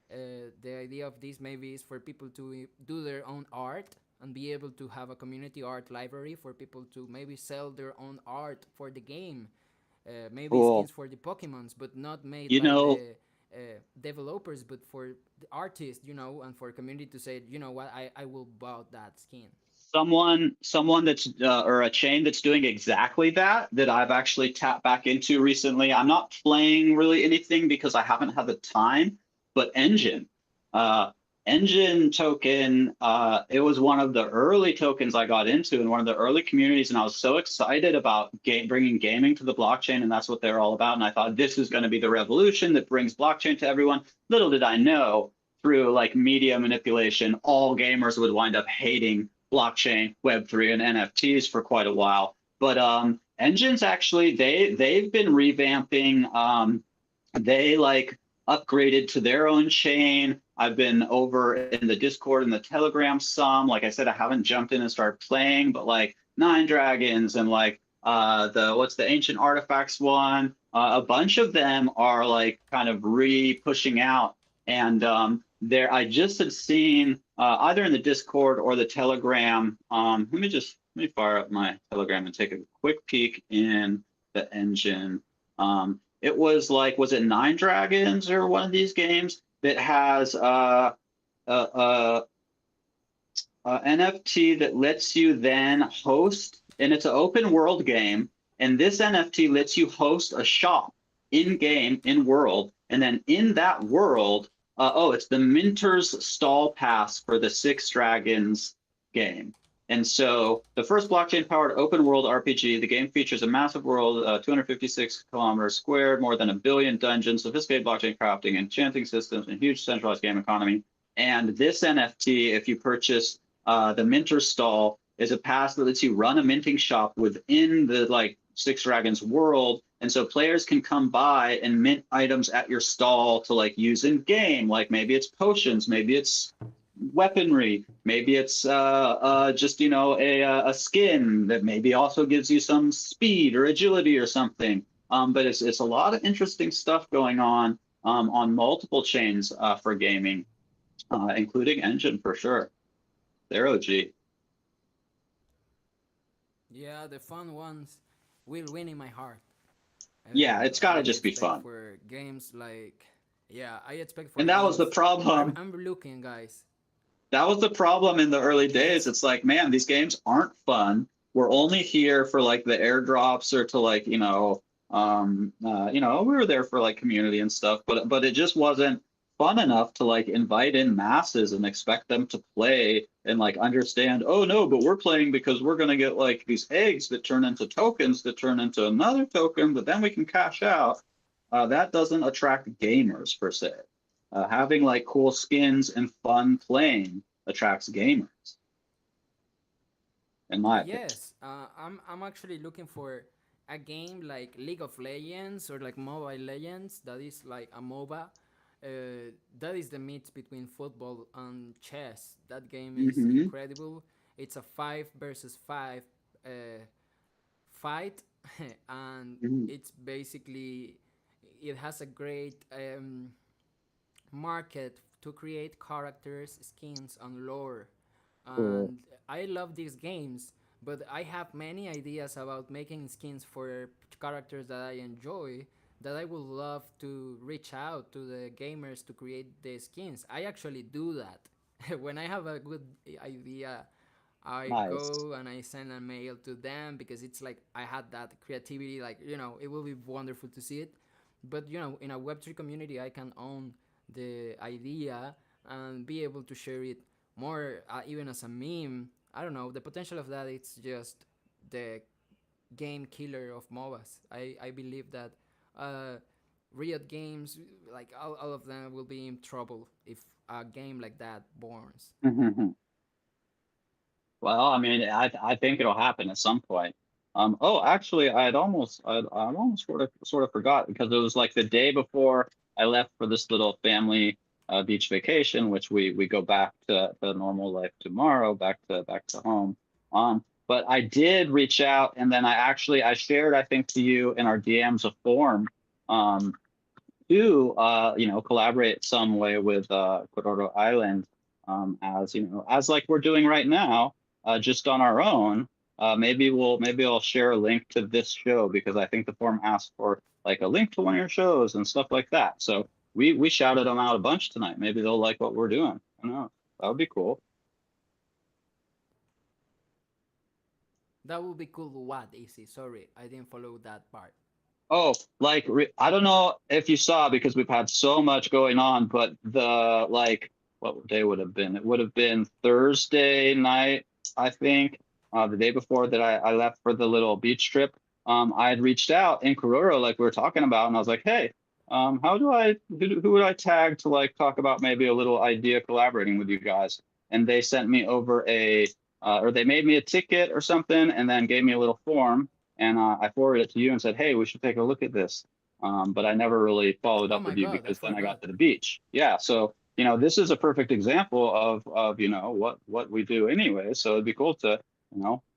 Speaker 2: The idea of this maybe is for people to do their own art and be able to have a community art library for people to maybe sell their own art for the game. Maybe
Speaker 1: Cool.
Speaker 2: skins for the Pokemons, but not made
Speaker 1: You
Speaker 2: by
Speaker 1: know,
Speaker 2: the developers, but for the artists, and for community to say, you know what, I will buy that skin.
Speaker 1: someone that's or a chain that's doing exactly that I've actually tapped back into recently. I'm not playing really anything because I haven't had the time, but Engine, uh, Engine token, it was one of the early tokens I got into in one of the early communities, and I was so excited about bringing gaming to the blockchain, and that's what they're all about. And I thought this is going to be the revolution that brings blockchain to everyone. Little did I know, through like media manipulation, all gamers would wind up hating blockchain, Web3, and NFTs for quite a while. But Engines actually they've been revamping. They like upgraded to their own chain. I've been over in the Discord and the Telegram some. Like I said, I haven't jumped in and started playing, but like Nine Dragons and like the what's the Ancient Artifacts one, a bunch of them are like kind of re-pushing out. And there, I just had seen either in the Discord or the Telegram. Let me fire up my Telegram and take a quick peek in the engine. It was like, was it Nine Dragons or one of these games that has a NFT that lets you then host, and it's an open world game. And this NFT lets you host a shop in game, in world. And then in that world, it's the Minter's Stall Pass for the Six Dragons game. And so the first blockchain-powered open-world RPG, the game features a massive world, 256 kilometers squared, more than 1 billion dungeons, sophisticated blockchain crafting, enchanting systems, and huge centralized game economy. And this NFT, if you purchase the Minter Stall, is a pass that lets you run a minting shop within the like Six Dragons world. And so players can come by and mint items at your stall to like use in game. Like maybe it's potions, maybe it's weaponry, maybe it's just a skin that maybe also gives you some speed or agility or something. But it's a lot of interesting stuff going on multiple chains for gaming, including Engine for sure. They're OG.
Speaker 2: Yeah, the fun ones will win in my heart.
Speaker 1: Yeah, it's got to
Speaker 2: I
Speaker 1: just be
Speaker 2: expect
Speaker 1: fun.
Speaker 2: for games like, yeah, I expect for
Speaker 1: And that was the
Speaker 2: games.
Speaker 1: problem.
Speaker 2: I'm looking, guys.
Speaker 1: That was the problem in the early days. It's like, man, these games aren't fun. We're only here for like the airdrops or to like, we were there for like community and stuff, but it just wasn't fun enough to like invite in masses and expect them to play and like understand, oh no, but we're playing because we're gonna get like these eggs that turn into tokens that turn into another token, but then we can cash out. That doesn't attract gamers per se. Having like cool skins and fun playing attracts gamers, in my opinion.
Speaker 2: Yes, I'm actually looking for a game like League of Legends or like Mobile Legends that is like a MOBA. That is the mix between football and chess. That game is
Speaker 1: Mm-hmm.
Speaker 2: incredible. It's a 5 versus 5 uh, fight, and
Speaker 1: Mm-hmm.
Speaker 2: it's basically it has a great market to create characters, skins, and lore.
Speaker 1: Cool.
Speaker 2: And I love these games, but I have many ideas about making skins for characters that I enjoy that I would love to reach out to the gamers to create the skins. I actually do that. When I have a good idea, I
Speaker 1: Nice.
Speaker 2: go and I send a mail to them because it's like I had that creativity. Like, it will be wonderful to see it. But, in a Web3 community, I can own the idea and be able to share it more, even as a meme. I don't know. The potential of that, it's just the game killer of MOBAs. I believe that uh, Riot Games, like all of them, will be in trouble if a game like that borns.
Speaker 1: Well, I mean, I think it'll happen at some point. Actually, I'd almost sort of forgot because it was like the day before I left for this little family beach vacation, which we go back to normal life tomorrow, back to home. But I did reach out, and then I shared, I think, to you in our DMs a form um, to collaborate some way with Kororo Island, as like we're doing right now, just on our own. Maybe I'll share a link to this show because I think the forum asked for like a link to one of your shows and stuff like that. So we shouted them out a bunch tonight. Maybe they'll like what we're doing. I don't know. That would be cool.
Speaker 2: That would be cool. What, Easy? Sorry, I didn't follow that part.
Speaker 1: Oh, like I don't know if you saw because we've had so much going on, but the like what day would have been? It would have been Thursday night, I think, the day before that I left for the little beach trip. I had reached out in Kororo, like we were talking about, and I was like, hey, who would I tag to like talk about maybe a little idea collaborating with you guys? And they sent me over or they made me a ticket or something, and then gave me a little form and I forwarded it to you and said, hey, we should take a look at this. But I never really followed
Speaker 2: Oh
Speaker 1: up
Speaker 2: my
Speaker 1: with you
Speaker 2: god, I
Speaker 1: because then I got
Speaker 2: forgot.
Speaker 1: to the beach. Yeah, so this is a perfect example of what we do anyway. So it'd be cool to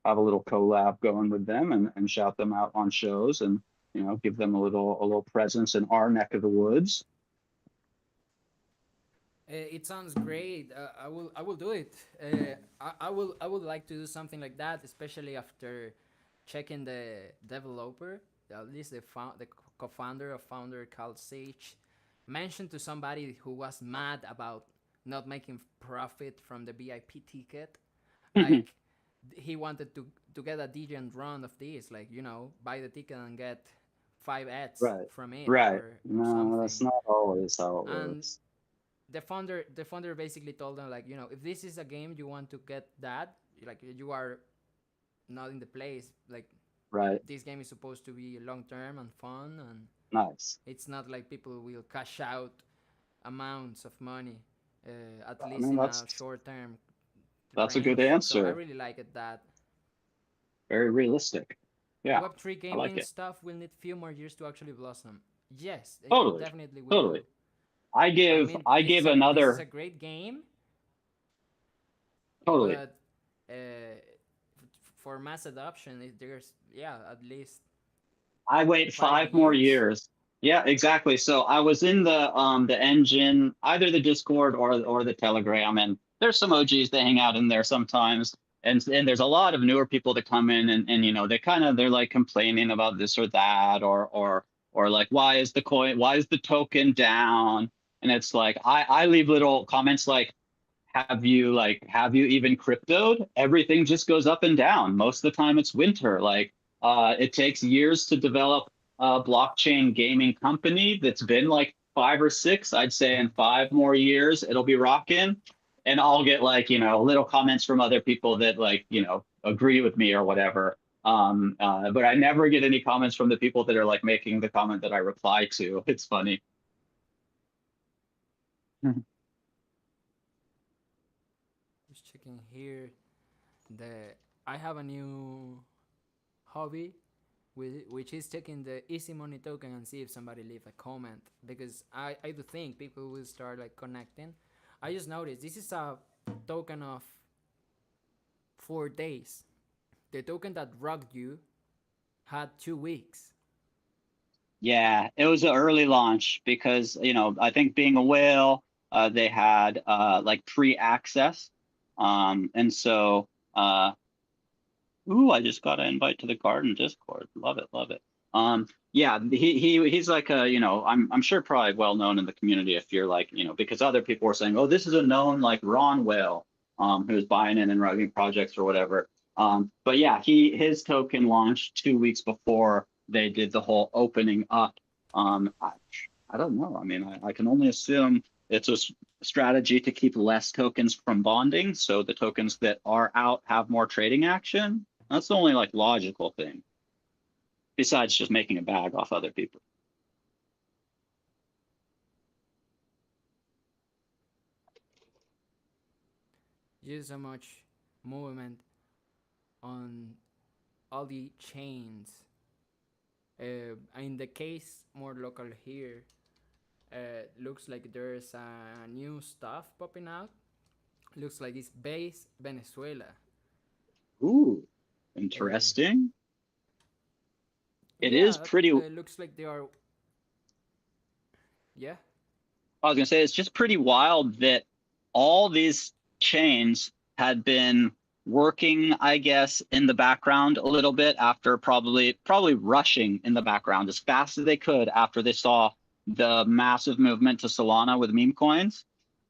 Speaker 1: have a little collab going with them and shout them out on shows and give them a little presence in our neck of the woods.
Speaker 2: It sounds great. I will do it. I would like to do something like that, especially after checking the developer, at least the co-founder of Founder Carl Sage, mentioned to somebody who was mad about not making profit from the VIP ticket, like he wanted to get a decent run of this, like buy the ticket and get five ads
Speaker 1: Right.
Speaker 2: from it
Speaker 1: Right.
Speaker 2: or
Speaker 1: No, that's
Speaker 2: something.
Speaker 1: not always how it
Speaker 2: And
Speaker 1: works.
Speaker 2: the founder basically told them, like, if this is a game you want to get that, like, you are not in the place. Like,
Speaker 1: Right.
Speaker 2: this game is supposed to be long term and fun, and
Speaker 1: Nice.
Speaker 2: it's not like people will cash out amounts of money, at
Speaker 1: I
Speaker 2: least
Speaker 1: mean,
Speaker 2: in
Speaker 1: that's
Speaker 2: a short term
Speaker 1: that's a good
Speaker 2: range. So I
Speaker 1: answer.
Speaker 2: really like it that
Speaker 1: Very realistic. Yeah,
Speaker 2: Web3
Speaker 1: I like
Speaker 2: gaming
Speaker 1: it.
Speaker 2: stuff will need few more years to actually blossom. Yes, it
Speaker 1: Totally.
Speaker 2: definitely will
Speaker 1: Totally.
Speaker 2: do.
Speaker 1: I
Speaker 2: I
Speaker 1: give
Speaker 2: mean,
Speaker 1: I
Speaker 2: this is
Speaker 1: give
Speaker 2: a
Speaker 1: another
Speaker 2: great game,
Speaker 1: totally.
Speaker 2: but for mass adoption, there's, yeah, at least
Speaker 1: I wait
Speaker 2: five
Speaker 1: 5 more
Speaker 2: years.
Speaker 1: years. Yeah, exactly. So I was in the engine, either the Discord or the Telegram, and there's some OGs that hang out in there sometimes. And there's a lot of newer people that come in and they're like complaining about this or that or like why is the token down? And it's like I leave little comments like have you even cryptoed? Everything just goes up and down. Most of the time it's winter. Like it takes years to develop a blockchain gaming company that's been like 5 or 6. I'd say in 5 more years it'll be rocking. And I'll get like, little comments from other people that like, agree with me or whatever. But I never get any comments from the people that are like making the comment that I reply to. It's funny.
Speaker 2: Just checking here. The I have a new hobby which is taking the easy money token and see if somebody leave a comment, because I do think people will start like connecting. I just noticed this is a token of 4 days. The token that rocked you had 2 weeks.
Speaker 1: Yeah, it was an early launch because, I think being a whale, they had like pre-access. And so ooh, I just got an invite to the garden Discord. Love it, love it. Yeah, he's like I'm sure probably well known in the community if you're like, because other people were saying, oh, this is a known like Ron Whale, who's buying in and running projects or whatever. But yeah, his token launched 2 weeks before they did the whole opening up. I don't know. I mean, I can only assume it's a strategy to keep less tokens from bonding, so the tokens that are out have more trading action. That's the only like logical thing, besides just making a bag off other people.
Speaker 2: There's so much movement on all the chains. In the case more local here, looks like there's a new stuff popping out. Looks like it's base Venezuela.
Speaker 1: Ooh,
Speaker 2: Uh,
Speaker 1: interesting. It is
Speaker 2: yeah,
Speaker 1: pretty.
Speaker 2: looks like they are. Yeah,
Speaker 1: I was gonna say it's just pretty wild that all these chains had been working, I guess, in the background a little bit after probably rushing in the background as fast as they could after they saw the massive movement to Solana with meme coins.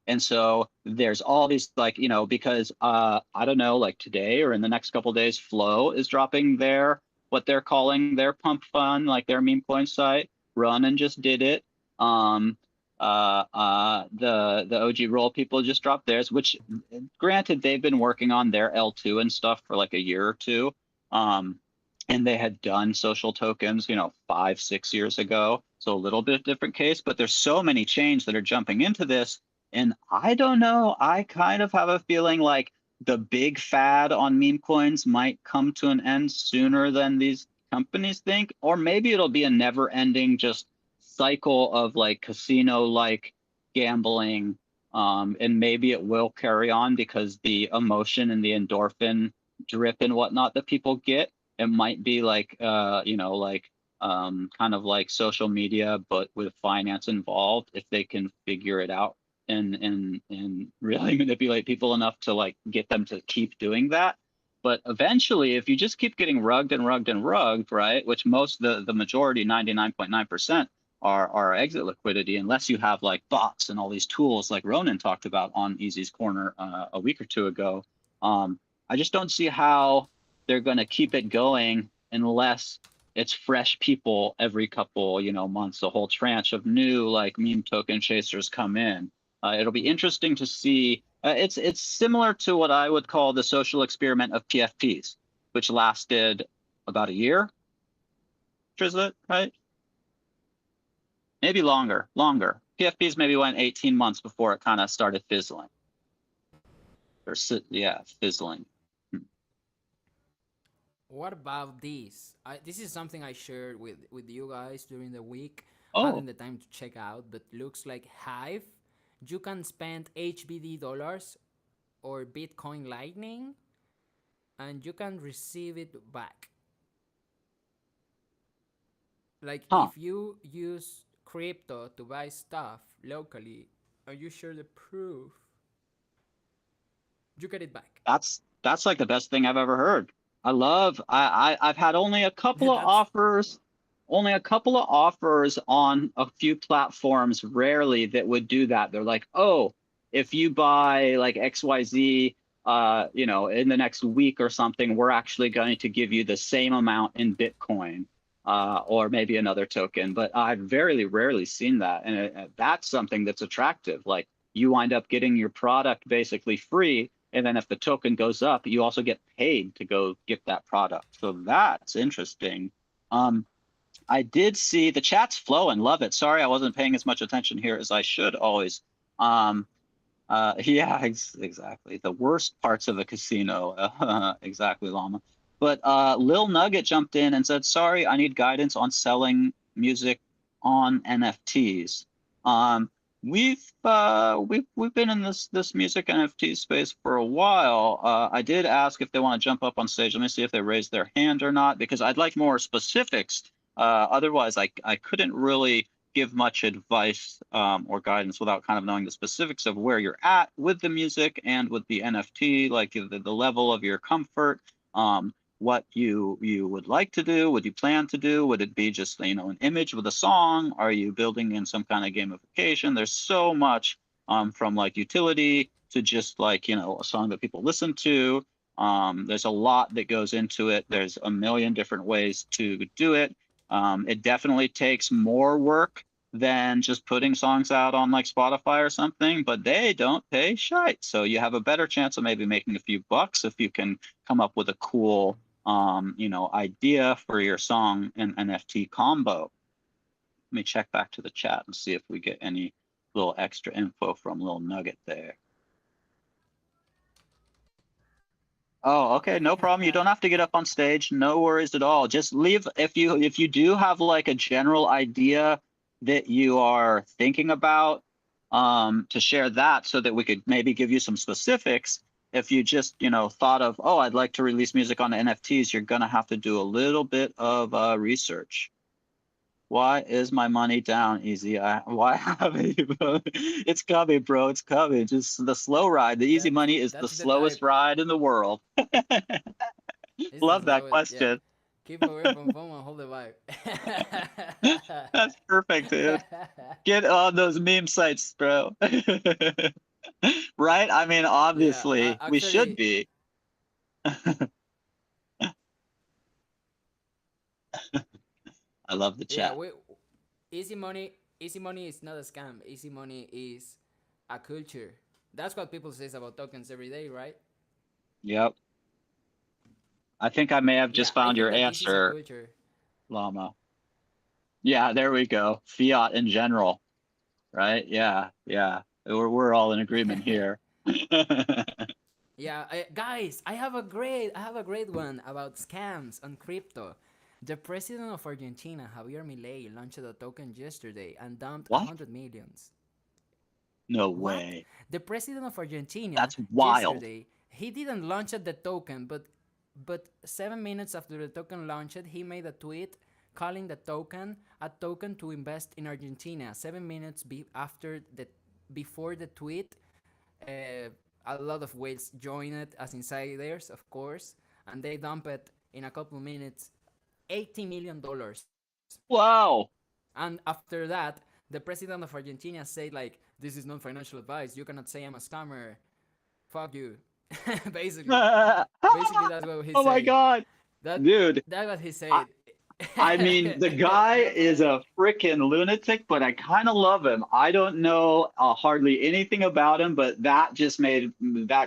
Speaker 1: And so there's all these like, because I don't know, like today or in the next couple of days, Flow is dropping what they're calling their pump fund, like their meme coin site. Run and just did it. The OG Roll people just dropped theirs, which granted they've been working on their L2 and stuff for like a year or two. And they had done social tokens, 5, 6 years ago. So a little bit different case, but there's so many chains that are jumping into this. And I don't know, I kind of have a feeling like the big fad on meme coins might come to an end sooner than these companies think, or maybe it'll be a never ending just cycle of like casino like gambling, and maybe it will carry on because the emotion and the endorphin drip and whatnot that people get, it might be like like kind of like social media but with finance involved, if they can figure it out and really manipulate people enough to like get them to keep doing that. But eventually, if you just keep getting rugged and rugged and rugged, right, which most the majority, 99.9%, are exit liquidity, unless you have like bots and all these tools like Ronan talked about on Easy's Corner a week or two ago. I just don't see how they're going to keep it going unless it's fresh people every couple months, a whole tranche of new like meme token chasers come in. It'll be interesting to see. It's similar to what I would call the social experiment of PFPs, which lasted about a year. Trizlet, right? Maybe longer. PFPs maybe went 18 months before it kind of started fizzling. Or yeah, fizzling.
Speaker 2: What about this? This is something I shared with you guys during the week.
Speaker 1: Oh.
Speaker 2: Having the time to check out, but looks like Hive. You can spend HBD dollars or Bitcoin Lightning, and you can receive it back. Like if you use crypto to buy stuff locally, and you share the proof, you get it back.
Speaker 1: That's like the best thing I've ever heard. I've had only a couple of offers on a few platforms, rarely, that would do that. They're like, oh, if you buy like XYZ, in the next week or something, we're actually going to give you the same amount in Bitcoin, or maybe another token. But I've very rarely seen that. And that's something that's attractive. Like you wind up getting your product basically free. And then if the token goes up, you also get paid to go get that product. So that's interesting. I did see the chat's flowing. Love it. Sorry, I wasn't paying as much attention here as I should always. Yeah, exactly. The worst parts of a casino. Exactly, Llama. But Lil Nugget jumped in and said, sorry, I need guidance on selling music on NFTs. We've been in this music NFT space for a while. I did ask if they want to jump up on stage. Let me see if they raised their hand or not, because I'd like more specifics. Otherwise, I couldn't really give much advice or guidance without kind of knowing the specifics of where you're at with the music and with the NFT, like the level of your comfort. What you would like to do, what you plan to do. Would it be just an image with a song? Are you building in some kind of gamification? There's so much from like utility to just like a song that people listen to. There's a lot that goes into it. There's a million different ways to do it. It definitely takes more work than just putting songs out on like Spotify or something, but they don't pay shite. So you have a better chance of maybe making a few bucks if you can come up with a cool idea for your song and NFT combo. Let me check back to the chat and see if we get any little extra info from Lil Nugget there. Oh, okay, no problem. You don't have to get up on stage. No worries at all. Just leave if you do have like a general idea that you are thinking about, to share that so that we could maybe give you some specifics. If you just thought of, oh, I'd like to release music on NFTs, you're gonna have to do a little bit of research. Why is my money down, Easy? Why haven't you? It's coming, bro. It's coming. Just the slow ride. The easy money is the slowest ride in the world. Love that question.
Speaker 2: Yeah. Keep away from phone and hold the vibe.
Speaker 1: That's perfect, dude. Get on those meme sites, bro. Right? I mean, obviously, yeah, actually, we should be. I love the chat.
Speaker 2: Yeah, easy money is not a scam. Easy money is a culture. That's what people say about tokens every day, right?
Speaker 1: Yep. I think I may have just found your answer, Llama. Yeah, there we go. Fiat in general, right? Yeah. We're all in agreement here.
Speaker 2: Yeah, guys, I have a great one about scams on crypto. The president of Argentina, Javier Milei, launched a token yesterday and dumped
Speaker 1: What?
Speaker 2: 100 millions.
Speaker 1: No
Speaker 2: What?
Speaker 1: way.
Speaker 2: The president of Argentina
Speaker 1: That's wild.
Speaker 2: yesterday, he didn't launch the token, but 7 minutes after the token launched, he made a tweet calling the token a token to invest in Argentina. 7 minutes before the tweet, a lot of whales joined it as insiders, of course, and they dumped it in a couple minutes, $80 million.
Speaker 1: Wow.
Speaker 2: And after that, the president of Argentina said like, "This is not financial advice. You cannot say I'm a scammer. Fuck you." basically,
Speaker 1: Oh
Speaker 2: basically that's what he
Speaker 1: my
Speaker 2: said.
Speaker 1: God.
Speaker 2: That
Speaker 1: Dude,
Speaker 2: that's what he
Speaker 1: I,
Speaker 2: said.
Speaker 1: I mean, the guy is a freaking lunatic, but I kind of love him. I don't know hardly anything about him, but that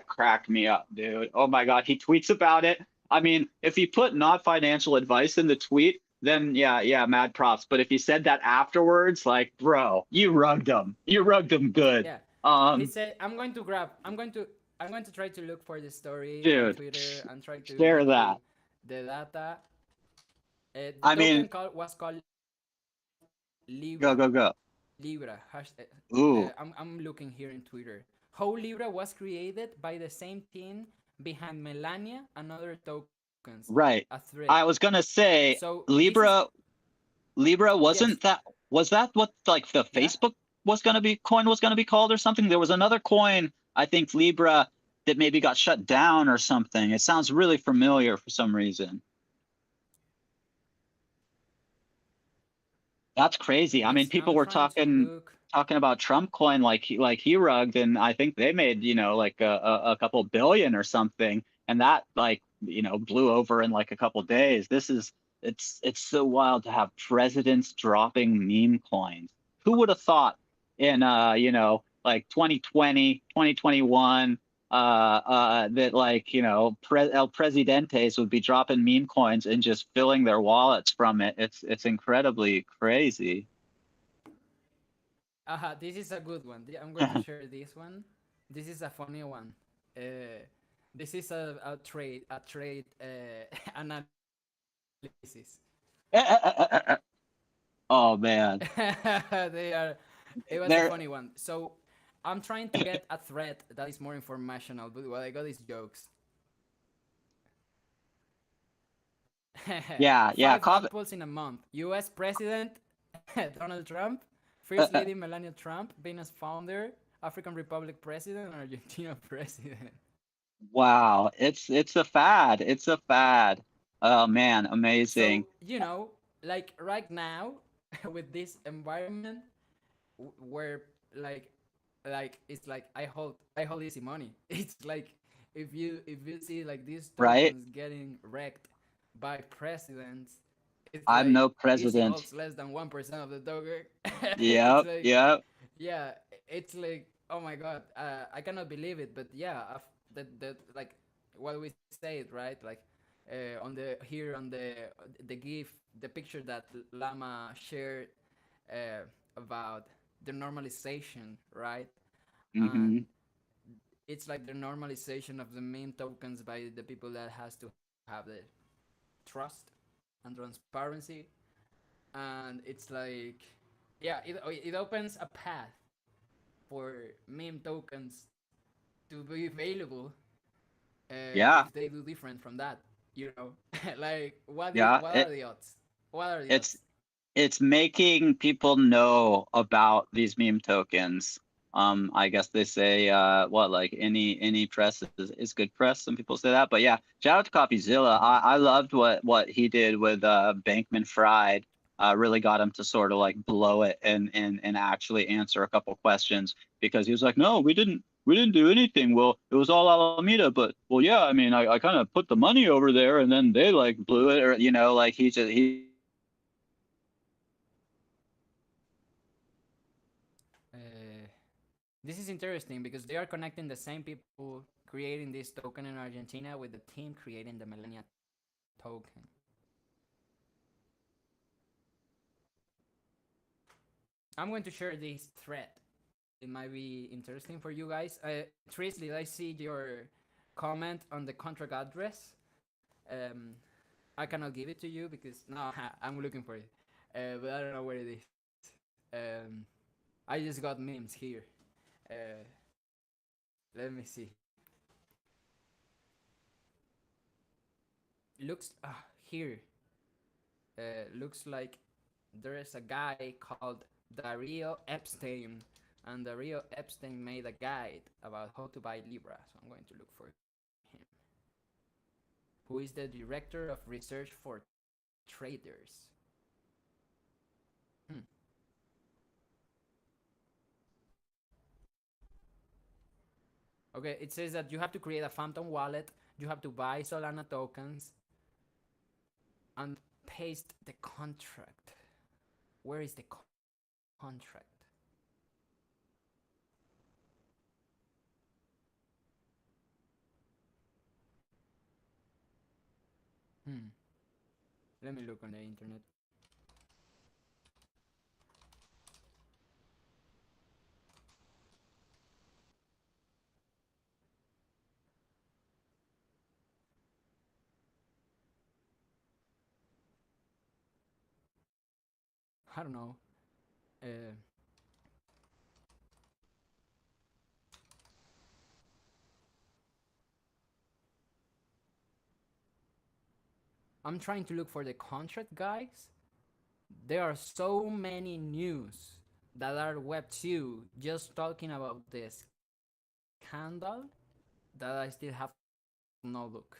Speaker 1: cracked me up, dude. Oh my God. He tweets about it. I mean, if he put not financial advice in the tweet, then yeah, yeah, mad props. But if he said that afterwards, like, bro, you rugged him. You rugged him good.
Speaker 2: Yeah, he
Speaker 1: Um,
Speaker 2: said, I'm going to try to look for the story on
Speaker 1: dude,
Speaker 2: Twitter and try to
Speaker 1: share
Speaker 2: give
Speaker 1: that.
Speaker 2: you the data. The
Speaker 1: I mean,
Speaker 2: token was called
Speaker 1: go,
Speaker 2: Libra.
Speaker 1: go, go.
Speaker 2: Libra.
Speaker 1: Ooh,
Speaker 2: I'm looking here in Twitter. How Libra was created by the same team behind Melania and other tokens.
Speaker 1: right.
Speaker 2: A thread.
Speaker 1: I was gonna say
Speaker 2: So this is
Speaker 1: Libra
Speaker 2: yes,
Speaker 1: wasn't that was that what like the
Speaker 2: yeah.
Speaker 1: Facebook coin was gonna be called or something? There was another coin, I think Libra, that maybe got shut down or something. It sounds really familiar for some reason. That's crazy. I mean,
Speaker 2: It's
Speaker 1: people
Speaker 2: I'm
Speaker 1: were
Speaker 2: trying to look.
Speaker 1: talking about Trump coin like he rugged, and I think they made, like a couple billion or something, and that like, blew over in like a couple days. It's so wild to have presidents dropping meme coins. Who would have thought in like 2020, 2021, that like, El Presidentes would be dropping meme coins and just filling their wallets from it. It's incredibly crazy.
Speaker 2: This is a good one. I'm going to share this one. This is a funny one. This is a trade analysis.
Speaker 1: Oh man.
Speaker 2: they are. It was a
Speaker 1: There
Speaker 2: funny one. So I'm trying to get a thread that is more informational, but what I got is jokes.
Speaker 1: yeah, yeah.
Speaker 2: Five rug pulls in a month. U.S. President Donald Trump, First Lady Melania Trump, Venus founder, African Republic President, and Argentina President.
Speaker 1: Wow. It's a fad. It's a fad. Oh man, amazing.
Speaker 2: So like right now, with this environment, where like it's like I hold easy money. It's like if you see like these
Speaker 1: Right?
Speaker 2: tokens getting wrecked by presidents, it's
Speaker 1: I'm
Speaker 2: like
Speaker 1: no
Speaker 2: easy
Speaker 1: president.
Speaker 2: holds less than 1% of the token. It's
Speaker 1: Yep,
Speaker 2: like
Speaker 1: yep.
Speaker 2: yeah, it's like oh my god, I cannot believe it, but yeah, the like what we said, right? Like on the gif, the picture that Lama shared about the normalization, right? And
Speaker 1: Hmm.
Speaker 2: it's like the normalization of the meme tokens by the people that has to have the trust and transparency, and it's like yeah, it opens a path for meme tokens to be available
Speaker 1: Yeah,
Speaker 2: if they do different from that, you know. Like
Speaker 1: yeah.
Speaker 2: what are the odds? What are the
Speaker 1: It's
Speaker 2: odds?
Speaker 1: it's making people know about these meme tokens. I guess they say what like any press is good press. Some people say that, but yeah, shout out to CopyZilla. I loved what he did with Bankman Fried. Really got him to sort of like blow it and actually answer a couple questions, because he was like, no, we didn't do anything. Well, it was all Alameda, but well, yeah, I mean, I kind of put the money over there and then they like blew it, or like he
Speaker 2: Uh, this is interesting because they are connecting the same people creating this token in Argentina with the team creating the Melania token. I'm going to share this thread. It might be interesting for you guys. Tris, did I see your comment on the contract address? Um, I cannot give it to you because no, I'm looking for it, but I don't know where it is. Um, I just got memes here. Uh, Let me see. Looks here. Looks like there is a guy called Dario Epstein, and Dario Epstein made a guide about how to buy Libra. So I'm going to look for him. Who is the director of research for traders? Hmm. Okay, it says that you have to create a Phantom wallet, you have to buy Solana tokens, and paste the contract. Where is the contract? Hmm. Let me look on the internet. I don't know. Uh, I'm trying to look for the contract, guys. There are so many news that are Web 2 just talking about this scandal that I still have no look.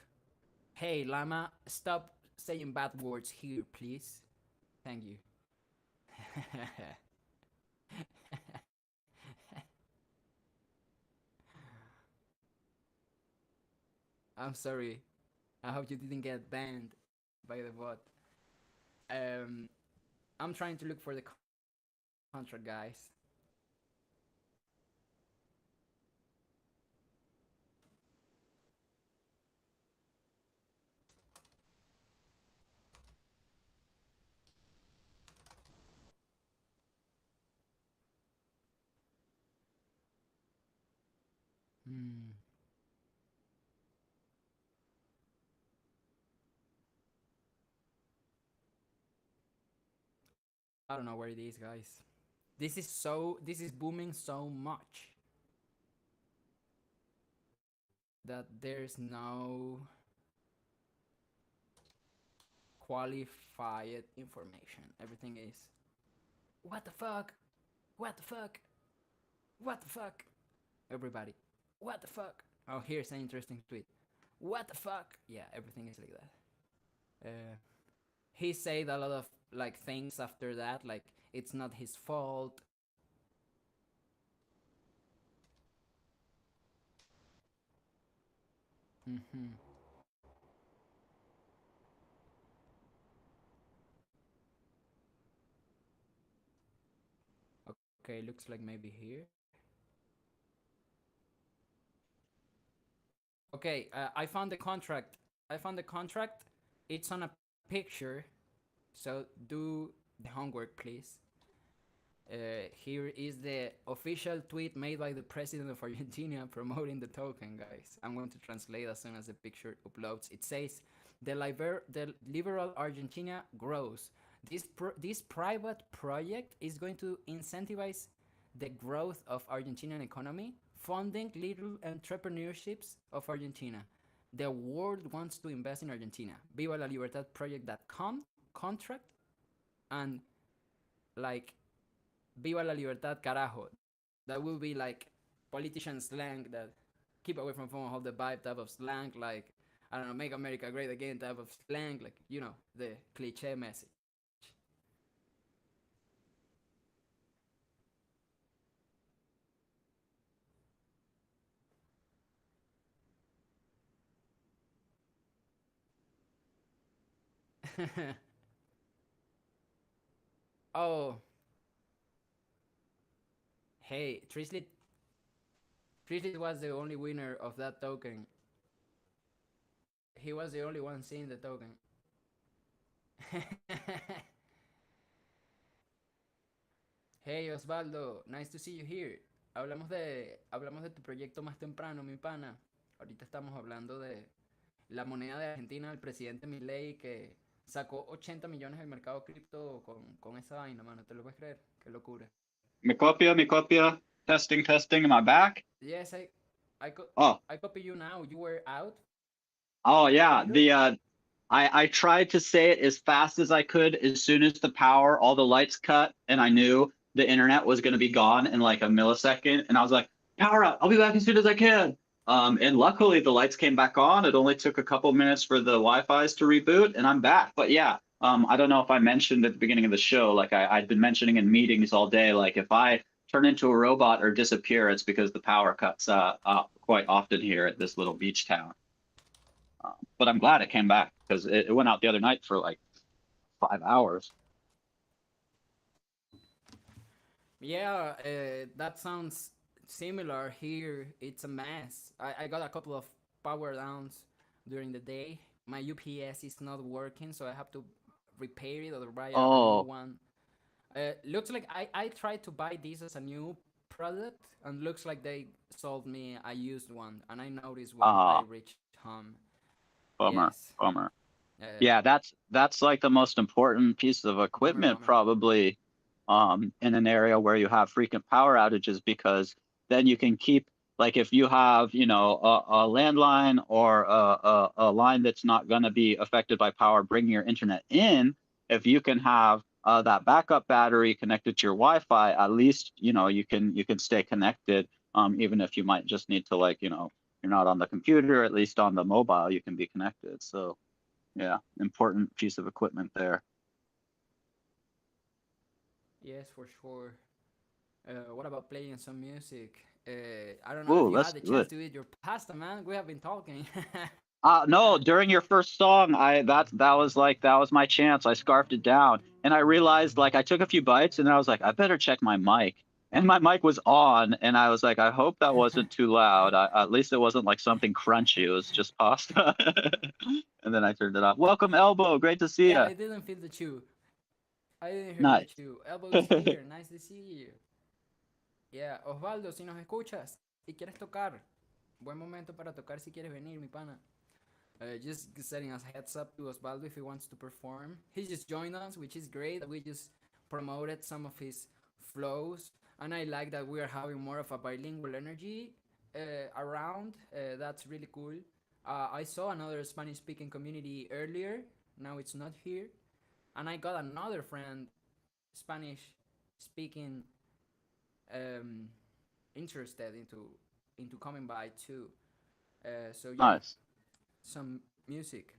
Speaker 2: Hey, Llama, stop saying bad words here, please. Thank you. I'm sorry. I hope you didn't get banned by the bot. Um, I'm trying to look for the contract, guys. Hmm. I don't know where it is, guys. This is booming so much that there's no qualified information. Everything is what the fuck? What the fuck? What the fuck? Everybody. What the fuck? Oh, here's an interesting tweet. What the fuck? Yeah, everything is like that. He said a lot of like things after that, like it's not his fault. Mm-hmm. Okay, looks like maybe here. Okay, I found the contract. I found the contract. It's on a picture. So do the homework, please. Here is the official tweet made by the president of Argentina promoting the token, guys. I'm going to translate as soon as the picture uploads. It says, the liberal Argentina grows. This private project is going to incentivize the growth of Argentinian economy, funding little entrepreneurships of Argentina. The world wants to invest in Argentina. Viva la Libertad Project.com contract and like Viva la Libertad, carajo. That will be like politician slang that keep away from phone, hold the vibe type of slang, like, I don't know, make America great again type of slang, like, you know, the cliche message. Oh, hey, Trislit was the only winner of that token. He was the only one seeing the token. Hey Osvaldo, nice to see you here. Hablamos de tu proyecto más temprano, mi pana. Ahorita estamos hablando de la moneda de Argentina, el presidente Milei, que sacó 80 millones del mercado cripto con esa vaina, mano. ¿Te lo puedes creer? Qué locura.
Speaker 1: Mi copia. Testing, testing. Am I back?
Speaker 2: Yes,
Speaker 1: Oh,
Speaker 2: I copy you now. You were out
Speaker 1: oh
Speaker 2: for a
Speaker 1: yeah.
Speaker 2: little.
Speaker 1: I tried to say it as fast as I could. As soon as the power, all the lights cut, and I knew the internet was going to be gone in like a millisecond, and I was like, "Power up! I'll be back as soon as I can." And luckily the lights came back on. It only took a couple minutes for the Wi-Fi's to reboot, and I'm back. But yeah, I don't know if I mentioned at the beginning of the show, like I'd been mentioning in meetings all day, like if I turn into a robot or disappear, it's because the power cuts quite often here at this little beach town. But I'm glad it came back because it went out the other night for like 5 hours.
Speaker 2: Yeah, that sounds similar here. It's a mess. I got a couple of power downs during the day. My UPS is not working, so I have to repair it or buy a new
Speaker 1: Oh,
Speaker 2: one. Looks like I tried to buy this as a new product, and looks like they sold me a used one. And I noticed when I
Speaker 1: ah,
Speaker 2: reached home.
Speaker 1: bummer,
Speaker 2: Yes,
Speaker 1: bummer.
Speaker 2: uh,
Speaker 1: Yeah, that's like the most important piece of
Speaker 2: bummer,
Speaker 1: equipment
Speaker 2: bummer.
Speaker 1: probably in an area where you have frequent power outages because then you can keep like if you have, a landline or a line that's not going to be affected by power bringing your internet in, if you can have that backup battery connected to your Wi-Fi, at least, you can stay connected even if you might just need to like, you're not on the computer, at least on the mobile you can be connected. So yeah, important piece of equipment there.
Speaker 2: Yes, for sure. What about playing some music? I don't know if
Speaker 1: Ooh,
Speaker 2: you had
Speaker 1: let's
Speaker 2: the
Speaker 1: do
Speaker 2: chance
Speaker 1: it.
Speaker 2: to eat your pasta, man. We have been talking.
Speaker 1: No, during your first song, that was my chance. I scarfed it down, and I realized like I took a few bites, and then I was like, I better check my mic, and my mic was on, and I was like, I hope that wasn't too loud. At least it wasn't like something crunchy. It was just pasta, and then I turned it off. Welcome, Elbow. Great to see
Speaker 2: Yeah,
Speaker 1: you.
Speaker 2: I didn't feel the chew. I didn't hear the
Speaker 1: Nice.
Speaker 2: chew. Elbow is here. Nice to see you. Yeah, Osvaldo, si nos escuchas y quieres tocar, buen momento para tocar si quieres venir, mi pana. Just setting us heads up to Osvaldo if he wants to perform. He just joined us, which is great. We just promoted some of his flows, and I like that we are having more of a bilingual energy around. That's really cool. I saw another Spanish-speaking community earlier. Now it's not here, and I got another friend, Spanish-speaking, um, interested into coming by too. So yeah,
Speaker 1: Nice.
Speaker 2: some music.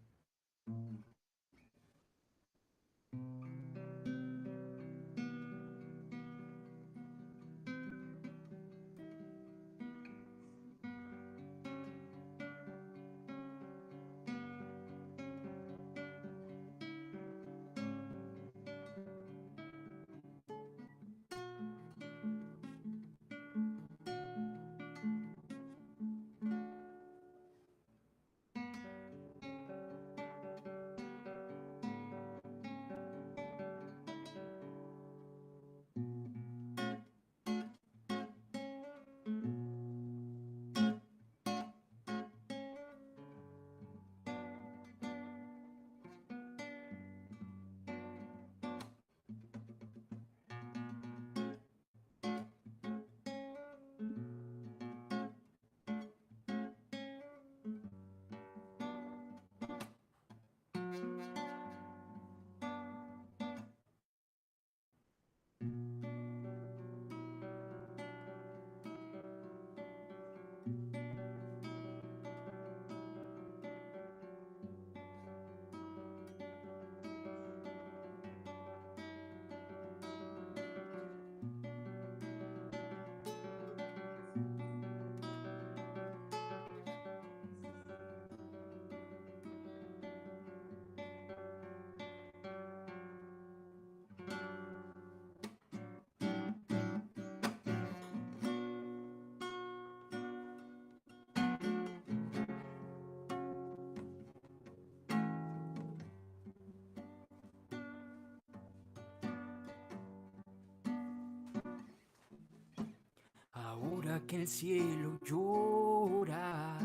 Speaker 2: Ahora que el cielo llora,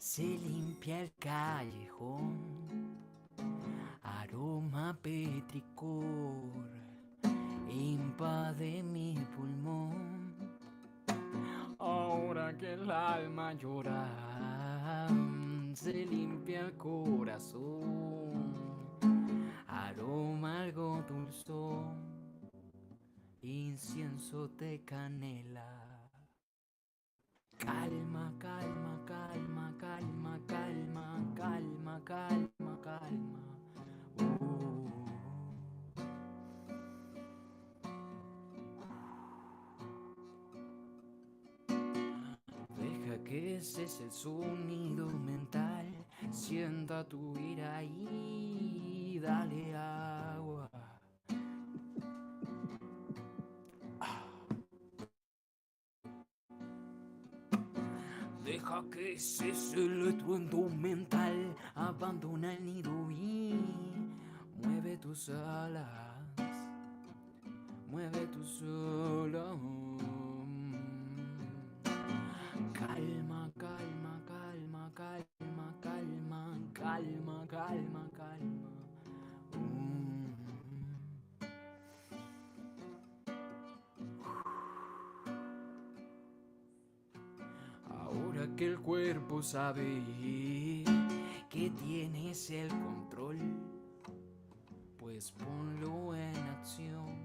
Speaker 2: Se limpia el callejón, aroma petricor invade mi pulmón. Ahora que el alma llora, se limpia el corazón, aroma algo dulzón, incienso de canela. Calma, calma, calma, calma, calma, calma, calma, calma. Deja que ese es el sonido mental. Sienta tu ira y dale agua. Deja que cese el estruendo mental. Abandona el nido y mueve tus alas. Mueve tus alas. Calma, calma, calma, calma, calma, calma, calma, calma. Ahora que el cuerpo sabe que tienes el control, pues ponlo en acción.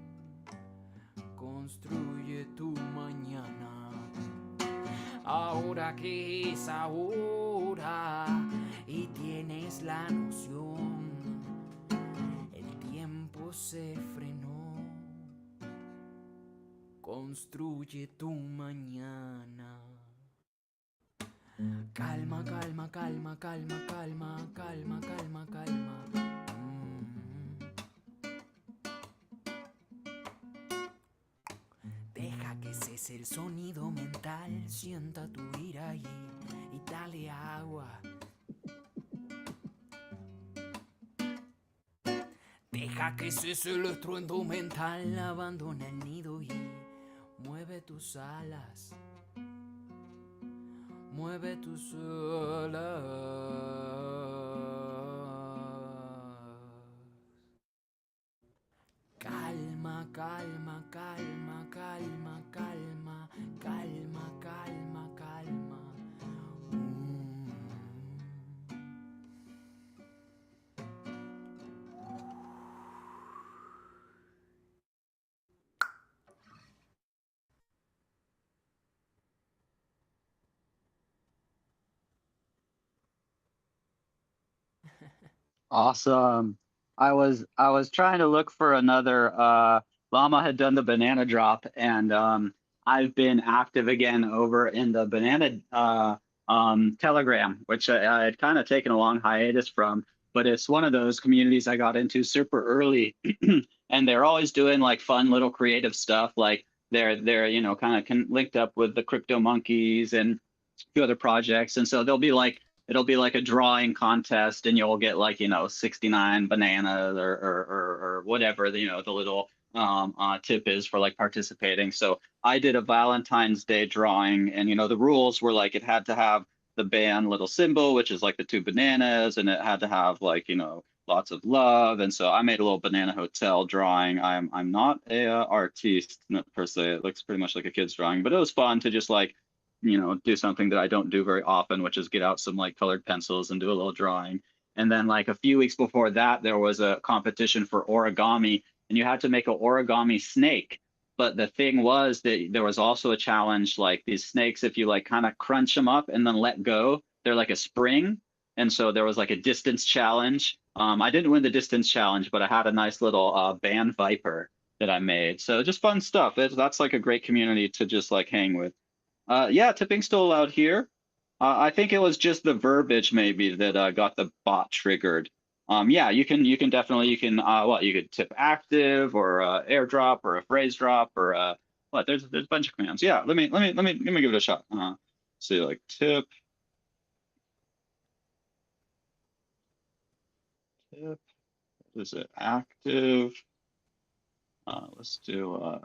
Speaker 2: Construye tu mañana. Ahora que es ahora y tienes la noción, el tiempo se frenó. Construye tu mañana. Calma, calma, calma, calma, calma, calma, calma, calma. Deja que cese el sonido mental. Sienta tu ira y dale agua. Deja que cese el estruendo mental. Abandona el nido y mueve tus alas. Mueve tus alas. Calma, calma, calma, calma, calma, calma, calma, calma.
Speaker 1: Awesome. I was trying to look for another Llama had done the banana drop, and I've been active again over in the banana Telegram, which I had kind of taken a long hiatus from, but it's one of those communities I got into super early. And they're always doing like fun little creative stuff, like they're kind of linked up with the Crypto Monkeys and a few other projects, and so they'll be like it'll be like a drawing contest, and you'll get like 69 bananas or whatever the little tip is for like participating. So I did a Valentine's Day drawing, and the rules were like it had to have the band little symbol, which is like the two bananas, and it had to have like lots of love. And so I made a little banana hotel drawing. I'm not a artiste per se. It looks pretty much like a kid's drawing, but it was fun to just like do something that I don't do very often, which is get out some like colored pencils and do a little drawing. And then like a few weeks before that, there was a competition for origami, and you had to make an origami snake. But the thing was that there was also a challenge, like these snakes, if you like kind of crunch them up and then let go, they're like a spring. And so there was like a distance challenge. I didn't win the distance challenge, but I had a nice little band viper that I made. So just fun stuff. That's like a great community to just like hang with. Yeah, tipping's still allowed here. I think it was just the verbiage maybe that got the bot triggered. Yeah, you can definitely you could tip active or airdrop or a phrase drop or there's a bunch of commands. Yeah, let me give it a shot. See like tip. Is it active? Let's do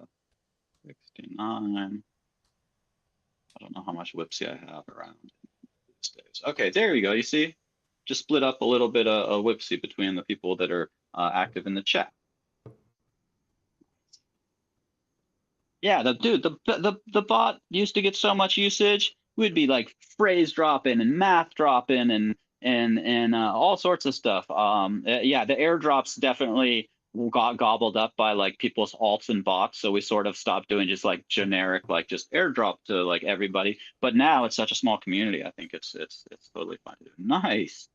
Speaker 1: 69. I don't know how much Whipsy I have around. Okay, there you go. You see, just split up a little bit of a whipsy between the people that are active in the chat. Yeah, the bot used to get so much usage. We'd be like phrase dropping and math dropping and all sorts of stuff. Yeah, the airdrops definitely got gobbled up by like people's alts and bots. So we sort of stopped doing just like generic like just airdrop to like everybody. But now it's such a small community. I think it's totally fine to do. Nice.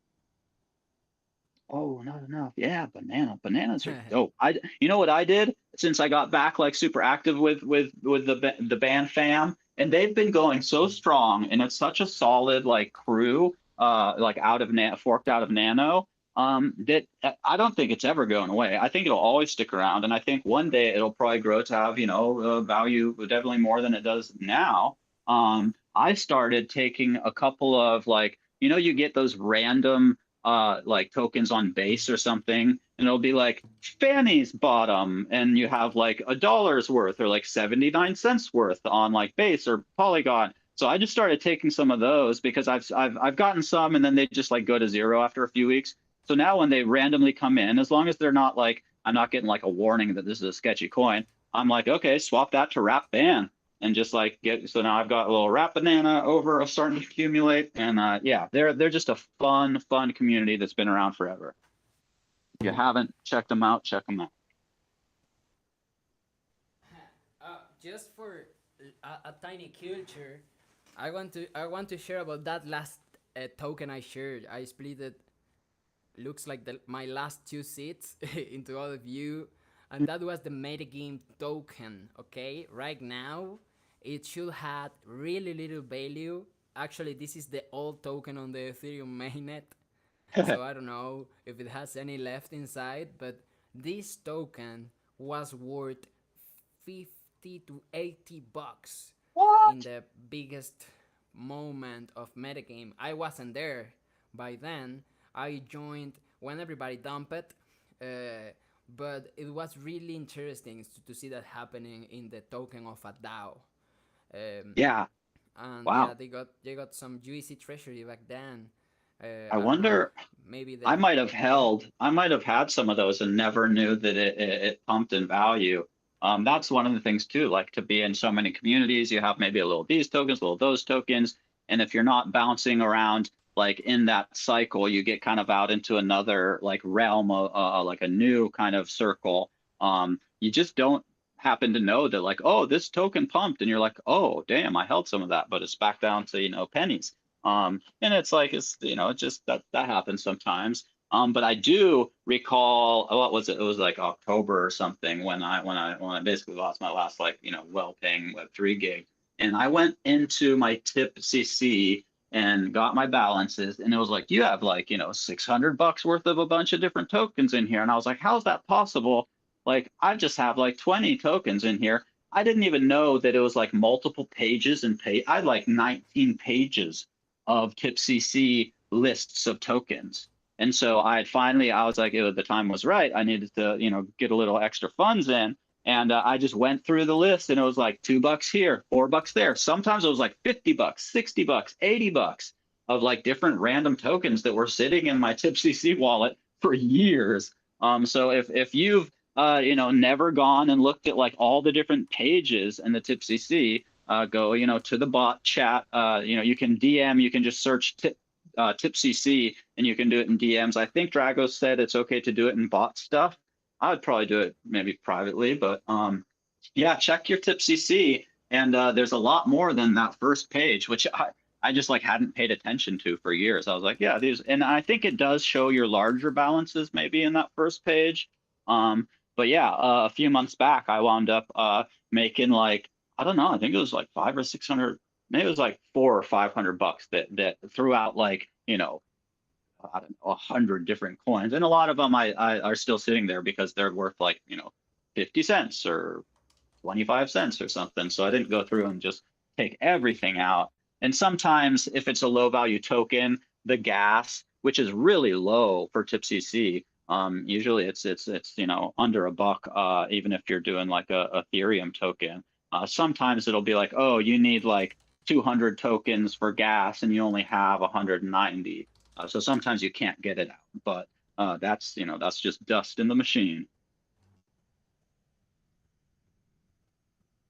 Speaker 1: Oh, not enough. Yeah, bananas are dope. You know what I did since I got back like super active with the band fam, and they've been going so strong, and it's such a solid like crew, like forked out of Nano, that I don't think it's ever going away. I think it'll always stick around, and I think one day it'll probably grow to have value definitely more than it does now. I started taking a couple of like you get those random like tokens on base or something, and it'll be like Fanny's bottom, and you have like $1's worth or like 79 cents worth on like base or Polygon. So I just started taking some of those because I've gotten some, and then they just like go to zero after a few weeks. So now when they randomly come in, as long as they're not like I'm not getting like a warning that this is a sketchy coin, I'm like, okay, swap that to wrap ban and just like so now I've got a little wrap banana over starting to accumulate, and yeah, they're just a fun community that's been around forever. If you haven't checked them out, check them out.
Speaker 2: Just for a tiny culture, I want to share about that last token I shared. I split it. Looks like my last two seats into all of you, and that was the metagame token. Okay, right now it should have really little value. Actually, this is the old token on the Ethereum mainnet, so I don't know if it has any left inside, but this token was worth 50 to 80 bucks in
Speaker 1: What?
Speaker 2: the biggest moment of metagame. I wasn't there by then. I joined when everybody dumped it, but it was really interesting to see that happening in the token of a DAO.
Speaker 1: Yeah.
Speaker 2: And yeah,
Speaker 1: Wow.
Speaker 2: they got some juicy treasury back then.
Speaker 1: I
Speaker 2: I don't know,
Speaker 1: wonder.
Speaker 2: maybe
Speaker 1: I
Speaker 2: the
Speaker 1: might have
Speaker 2: yeah.
Speaker 1: had some of those and never knew that it pumped in value. That's one of the things too, like to be in so many communities, you have maybe a little these tokens, a little those tokens. And if you're not bouncing around like in that cycle, you get kind of out into another like realm of like a new kind of circle. You just don't happen to know that like, oh, this token pumped, and you're like, oh, damn, I held some of that, but it's back down to, pennies. And it's like it's just that happens sometimes. But I do recall what was it? It was like October or something when I basically lost my last like well-paying Web3 gig, and I went into my tip CC and got my balances, and it was like you have like $600 worth of a bunch of different tokens in here, and I was like, how's that possible? Like I just have like 20 tokens in here. I didn't even know that it was like multiple pages and I had like 19 pages of TipCC lists of tokens. And so I was like, the time was right. I needed to, get a little extra funds in. And I just went through the list, and it was like $2 here, $4 there. Sometimes it was like $50, $60, $80 of like different random tokens that were sitting in my TipCC wallet for years. So if you've never gone and looked at like all the different pages in the TipCC, go, to the bot chat. You can DM, you can just search TipCC, and you can do it in DMs. I think Drago said it's okay to do it in bot stuff. I would probably do it maybe privately, but yeah, check your TipCC, and there's a lot more than that first page, which I just like hadn't paid attention to for years. I was like, yeah, these, and I think it does show your larger balances maybe in that first page. But yeah, a few months back, I wound up making like, I don't know, I think it was like 500 or 600, maybe it was like $400 or $500 that throughout like, I don't know, 100 different coins. And a lot of them I are still sitting there because they're worth like, 50 cents or 25 cents or something. So I didn't go through and just take everything out. And sometimes if it's a low value token, the gas, which is really low for TipCC, usually it's under $1, even if you're doing like a Ethereum token. Sometimes it'll be like, oh, you need like 200 tokens for gas and you only have 190. So sometimes you can't get it out, but that's, you know, that's just dust in the machine.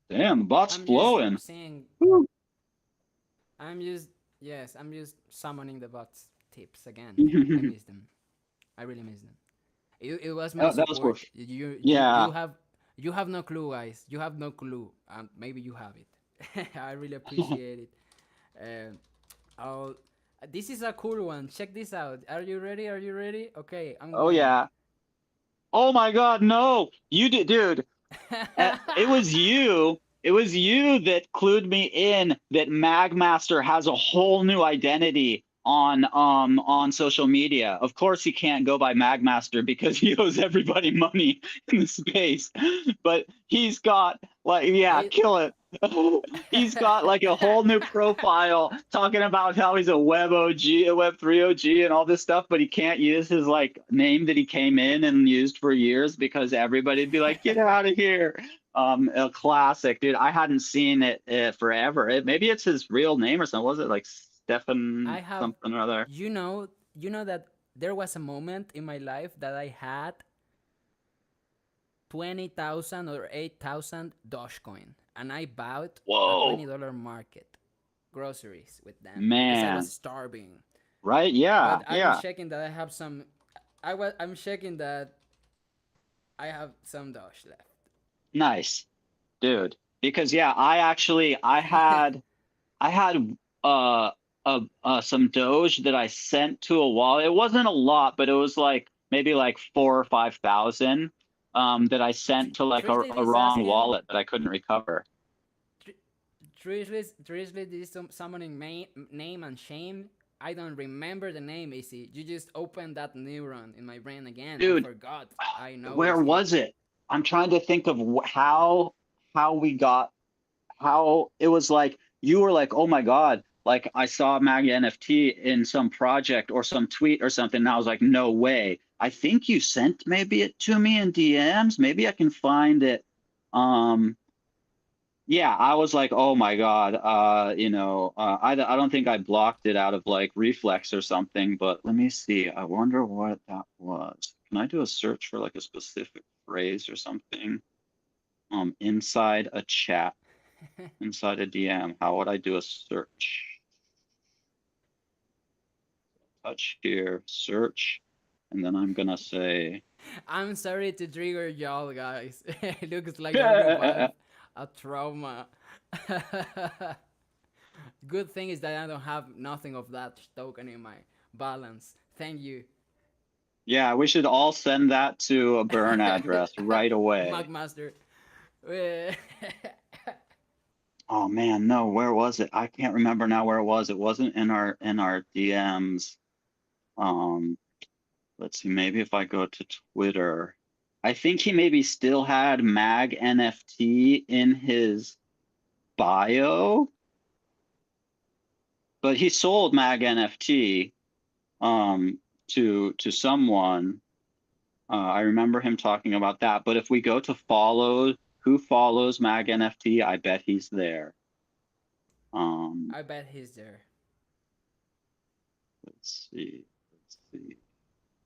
Speaker 1: Damn, the bot's
Speaker 2: I'm just
Speaker 1: flowing.
Speaker 2: saying.
Speaker 1: Woo.
Speaker 2: I'm just yes. I'm just summoning the bots tips again, man. I miss them. I really miss them. It was my
Speaker 1: That was
Speaker 2: support.
Speaker 1: worth.
Speaker 2: You
Speaker 1: Yeah.
Speaker 2: you have no clue, guys. You have no clue. Maybe you have it. I really appreciate it. I'll. This is a cool one. Check this out. Are you ready? Are you ready? Okay, I'm
Speaker 1: Oh
Speaker 2: going.
Speaker 1: yeah. Oh my God, no! You did, dude. It was you. It was you that clued me in that Magmaster has a whole new identity on social media. Of course he can't go by Magmaster because he owes everybody money in the space. But he's got like, yeah,
Speaker 2: It.
Speaker 1: kill it. He's got like a whole new profile talking about how he's a web OG, a web 3 OG and all this stuff, but he can't use his like name that he came in and used for years because everybody'd be like, get out of here. A classic, dude. I hadn't seen it forever. Maybe it's his real name or something. Was it like
Speaker 2: I
Speaker 1: Stefan
Speaker 2: have.
Speaker 1: something or other?
Speaker 2: You know that there was a moment in my life that I had 20,000 or 8,000 Dogecoin, and I bought a
Speaker 1: Whoa,
Speaker 2: $20 market groceries with them because I was
Speaker 1: man.
Speaker 2: starving.
Speaker 1: Right? Yeah,
Speaker 2: But I'm
Speaker 1: yeah.
Speaker 2: checking that I have some. I'm checking that I have some Doge left.
Speaker 1: Nice, dude. Because yeah, I had some Doge that I sent to a wallet. It wasn't a lot, but it was like maybe like 4 or 5 thousand that I sent to like
Speaker 2: Drizzly
Speaker 1: a
Speaker 2: is
Speaker 1: wrong
Speaker 2: asking.
Speaker 1: wallet that I couldn't recover.
Speaker 2: Drizzly, this is summoning name and shame. I don't remember the name, Easy. You just opened that neuron in my brain again. I
Speaker 1: Dude,
Speaker 2: forgot. I know,
Speaker 1: where
Speaker 2: Easy.
Speaker 1: was it? I'm trying to think of how we got how it was like you were like, oh my God, like I saw Mag NFT in some project or some tweet or something. And I was like, no way. I think you sent maybe it to me in DMs. Maybe I can find it. Um, yeah, I was like, oh my God, I don't think I blocked it out of like reflex or something, but let me see. I wonder what that was. Can I do a search for like a specific phrase or something? Inside a chat, inside a DM, how would I do a search? Touch here, search, and then I'm gonna say,
Speaker 2: I'm sorry to trigger y'all, guys. It looks like I revived a trauma. Good thing is that I don't have nothing of that token in my balance. Thank you.
Speaker 1: yeah, we should all send that to a burn address right away.
Speaker 2: Magmaster.
Speaker 1: Oh man, no, where was it? I can't remember now where it was. It wasn't in our DMs. Um, let's see, maybe if I go to Twitter, I think he maybe still had Mag NFT in his bio, but he sold Mag NFT to someone. I remember him talking about that. But if we go to follow, who follows Mag NFT, I bet he's there.
Speaker 2: I bet he's there.
Speaker 1: Let's see. Let's see.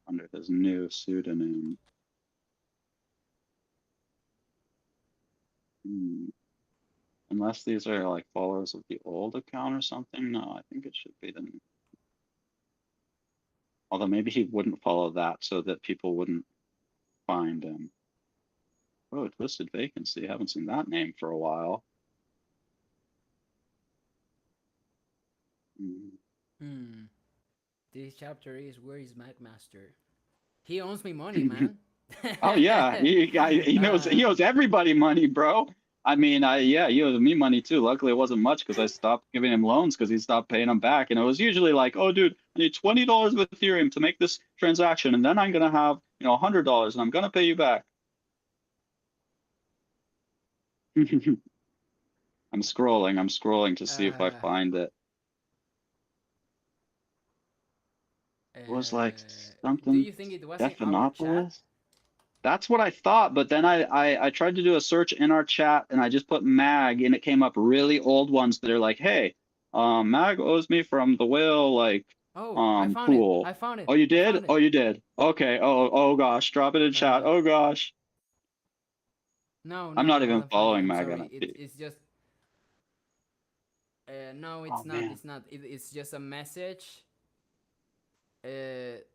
Speaker 1: Under his new pseudonym. Unless these are like followers of the old account or something. No, I think it should be the new. Although maybe he wouldn't follow that so that people wouldn't find him. Oh, Twisted Vacancy. Haven't seen that name for a while.
Speaker 2: This chapter is where is Magmaster? He owes me money, man.
Speaker 1: Oh yeah, he knows he owes everybody money, bro. I mean, yeah, he owes me money too. Luckily, it wasn't much because I stopped giving him loans because he stopped paying them back. And it was usually like, oh, dude, I need $20 with Ethereum to make this transaction, and then I'm gonna have $100, and I'm gonna pay you back. I'm scrolling to see if I find it. It was like
Speaker 2: Do
Speaker 1: something
Speaker 2: you think it was in our chat?
Speaker 1: Stephanopoulos. That's what I thought, but then I tried to do a search in our chat and I just put mag and it came up really old ones that are like, hey, Mag owes me from the whale, like,
Speaker 2: Oh, I found it.
Speaker 1: pool.
Speaker 2: I found it.
Speaker 1: Oh, you
Speaker 2: I
Speaker 1: did?
Speaker 2: found it.
Speaker 1: Oh, you did. Okay. Oh gosh. Drop it in chat.
Speaker 2: Uh,
Speaker 1: Oh gosh.
Speaker 2: no,
Speaker 1: I'm
Speaker 2: no,
Speaker 1: not
Speaker 2: I
Speaker 1: even
Speaker 2: haven't found it.
Speaker 1: following
Speaker 2: I'm
Speaker 1: Mag
Speaker 2: sorry.
Speaker 1: NFT.
Speaker 2: It's just no,
Speaker 1: Oh
Speaker 2: it's not.
Speaker 1: man.
Speaker 2: It's not. It's just a message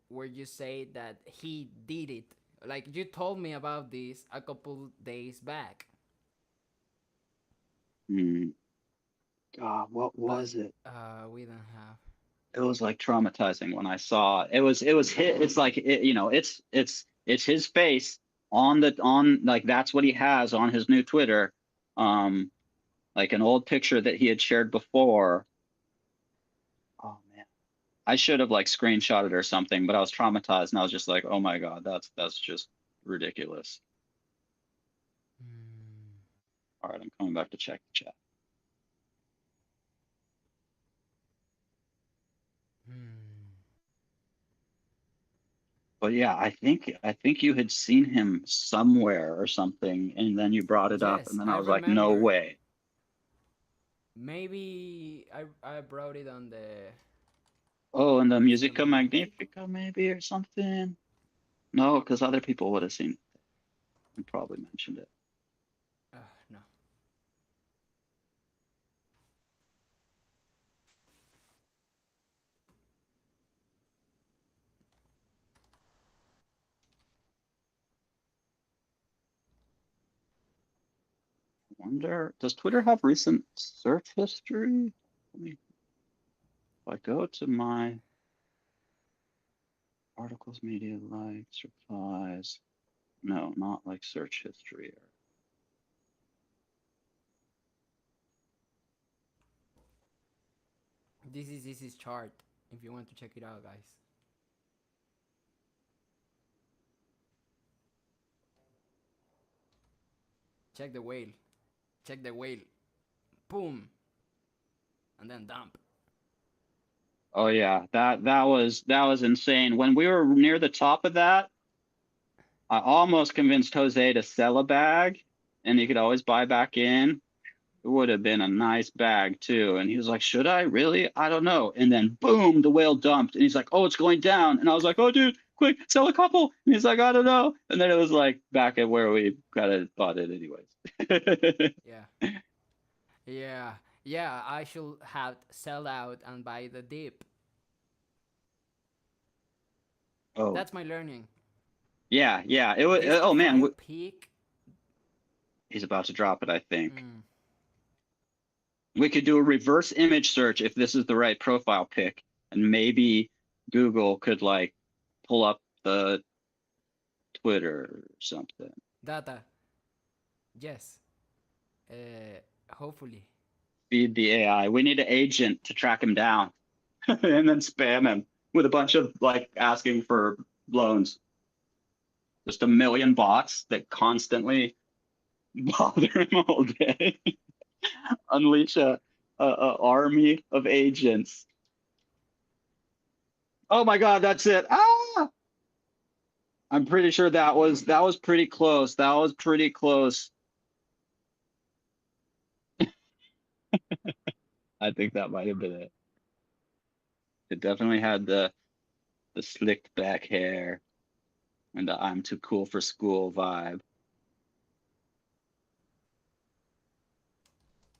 Speaker 2: where you say that he did it. Like you told me about this a couple days back,
Speaker 1: Hmm. God, what
Speaker 2: but
Speaker 1: was it?
Speaker 2: we don't have.
Speaker 1: It was like traumatizing when I saw it. It was hit. It's like it's his face on like that's what he has on his new Twitter. Um, like an old picture that he had shared before. Oh man. I should have like screenshotted or something, but I was traumatized and I was just like, oh my God, that's just ridiculous.
Speaker 2: Hmm.
Speaker 1: All right, I'm coming back to check the chat.
Speaker 2: Hmm.
Speaker 1: But yeah, I think you had seen him somewhere or something, and then you brought it up,
Speaker 2: Yes,
Speaker 1: and then
Speaker 2: I
Speaker 1: I was like, no
Speaker 2: remember.
Speaker 1: way.
Speaker 2: Maybe I brought it on the
Speaker 1: Oh, and the
Speaker 2: Musica
Speaker 1: Musica
Speaker 2: Magnifica.
Speaker 1: Magnifica maybe or something. No, because other people would have seen it and probably mentioned it.
Speaker 2: No.
Speaker 1: I wonder, does Twitter have recent search history? Let me, if I go to my articles, media, likes, replies. No, not like search history.
Speaker 2: This is chart. If you want to check it out, guys. Check the whale. Check the whale. Boom, and then dump.
Speaker 1: Oh yeah, that was insane. When we were near the top of that, I almost convinced Jose to sell a bag, and he could always buy back in. It would have been a nice bag too. And he was like, "Should I really? I don't know." And then boom, the whale dumped, and he's like, "Oh, it's going down." And I was like, "Oh, dude, quick, sell a couple." And he's like, "I don't know." And then it was like back at where we got it, bought it anyways.
Speaker 2: Yeah, yeah, yeah. I should have sell out and buy the dip.
Speaker 1: Oh
Speaker 2: That's my learning.
Speaker 1: yeah, yeah. It was.
Speaker 2: This
Speaker 1: Oh man,
Speaker 2: profile pic.
Speaker 1: he's about to drop it. I think.
Speaker 2: Mm,
Speaker 1: We could do a reverse image search if this is the right profile pic, and maybe Google could like pull up the Twitter or something.
Speaker 2: data. Yes. Hopefully.
Speaker 1: Feed the AI. We need an agent to track him down and then spam him with a bunch of like asking for loans. Just a million bots that constantly bother him all day. Unleash a army of agents. Oh my God, that's it. Ah! I'm pretty sure that was pretty close. That was pretty close. I think that might have been it. It definitely had the slicked back hair and the I'm too cool for school vibe.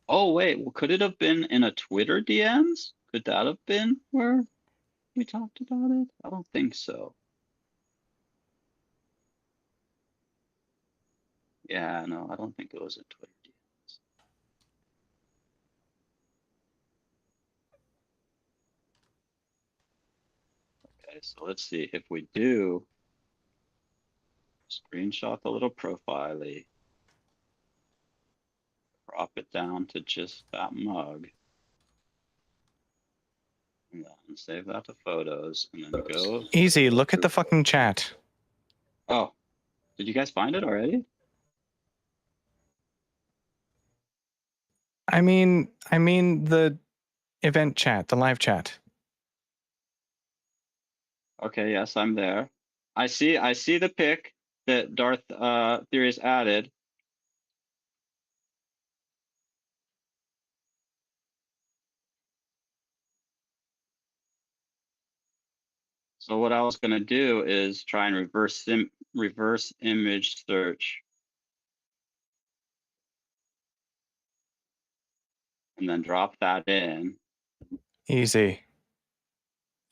Speaker 1: Oh wait, well, could it have been in a Twitter DMs? Could that have been where we talked about it? I don't think so. Yeah, no, I don't think it was a Twitter DMs. Okay, so let's see if we do screenshot the little profile, crop it down to just that mug, and then save that to photos, and then go.
Speaker 3: Easy, look at the fucking chat.
Speaker 1: Oh, did you guys find it already?
Speaker 3: I mean the event chat, the live chat.
Speaker 1: Okay, yes, I'm there. I see the pic that Darth Theories added. So what I was gonna do is try and reverse image search. And then drop that in.
Speaker 3: Easy.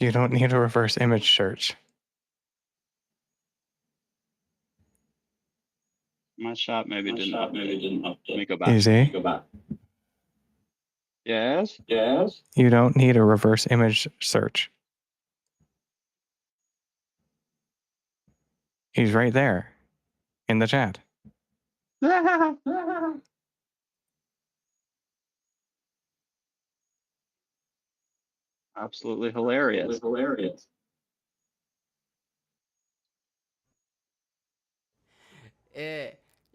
Speaker 3: You don't need a reverse image search.
Speaker 1: My shot maybe didn't update. Let me go back.
Speaker 3: Easy.
Speaker 1: Yes?
Speaker 3: You don't need a reverse image search. He's right there in the chat.
Speaker 1: Absolutely hilarious.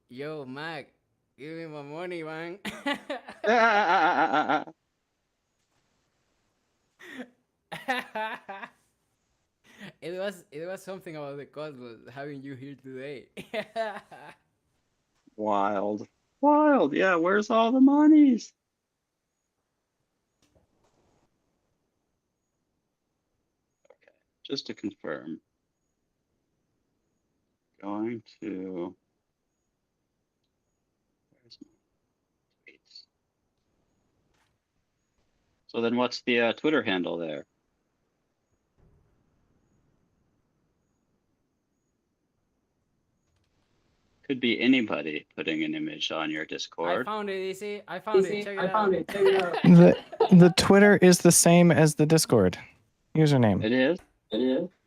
Speaker 2: Yo, Mac, give me my money, man. It was something about the cosmos having you here today.
Speaker 1: Wild. Yeah, where's all the monies? Okay, just to confirm. Going to where's my tweets? So then what's the Twitter handle there? Could be anybody putting an image on your
Speaker 2: I
Speaker 1: Discord.
Speaker 2: found it, Easy. I found it. Check it out.
Speaker 3: The Twitter is the same as the Discord username.
Speaker 1: It is?